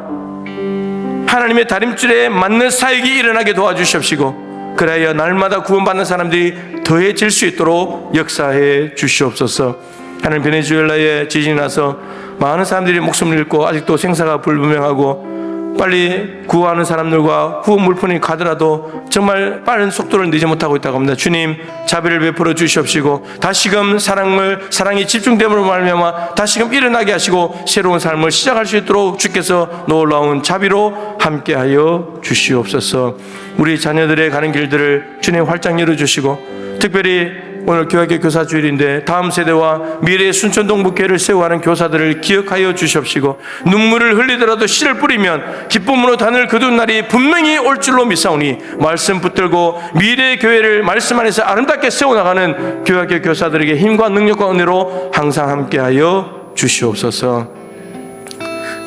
하나님의 다림줄에 맞는 사역이 일어나게 도와주시옵시고, 그래야 날마다 구원받는 사람들이 더해질 수 있도록 역사해 주시옵소서. 하나님, 베네수엘라에 지진이 나서 많은 사람들이 목숨을 잃고 아직도 생사가 불분명하고 빨리 구하는 사람들과 후원 물품이 가더라도 정말 빠른 속도를 내지 못하고 있다고 합니다. 주님, 자비를 베풀어 주시옵시고 다시금 사랑이 집중됨으로 말미암아 다시금 일어나게 하시고 새로운 삶을 시작할 수 있도록 주께서 놀라운 자비로 함께하여 주시옵소서. 우리 자녀들의 가는 길들을 주님 활짝 열어주시고, 특별히 오늘 교학의 교사 주일인데 다음 세대와 미래의 순천동북교회를 세워가는 교사들을 기억하여 주시옵시고, 눈물을 흘리더라도 씨를 뿌리면 기쁨으로 단을 거둔 날이 분명히 올 줄로 믿사오니 말씀 붙들고 미래의 교회를 말씀 안에서 아름답게 세워나가는 교학의 교사들에게 힘과 능력과 은혜로 항상 함께하여 주시옵소서.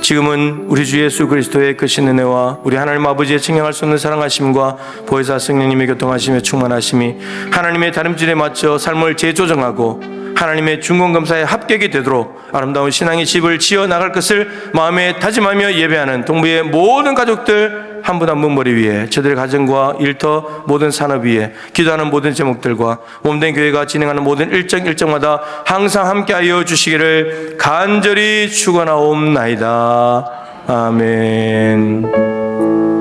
지금은 우리 주 예수 그리스도의 크신 은혜와 우리 하나님 아버지의 증명할 수 없는 사랑하심과 보혜사 성령님의 교통하심에 충만하심이 하나님의 다림질에 맞춰 삶을 재조정하고 하나님의 중공검사에 합격이 되도록 아름다운 신앙의 집을 지어 나갈 것을 마음에 다짐하며 예배하는 동부의 모든 가족들 한 분 한 분 머리 위에, 저들의 가정과 일터 모든 산업 위에, 기도하는 모든 제목들과 몸된 교회가 진행하는 모든 일정마다 항상 함께하여 주시기를 간절히 축원하옵나이다. 아멘.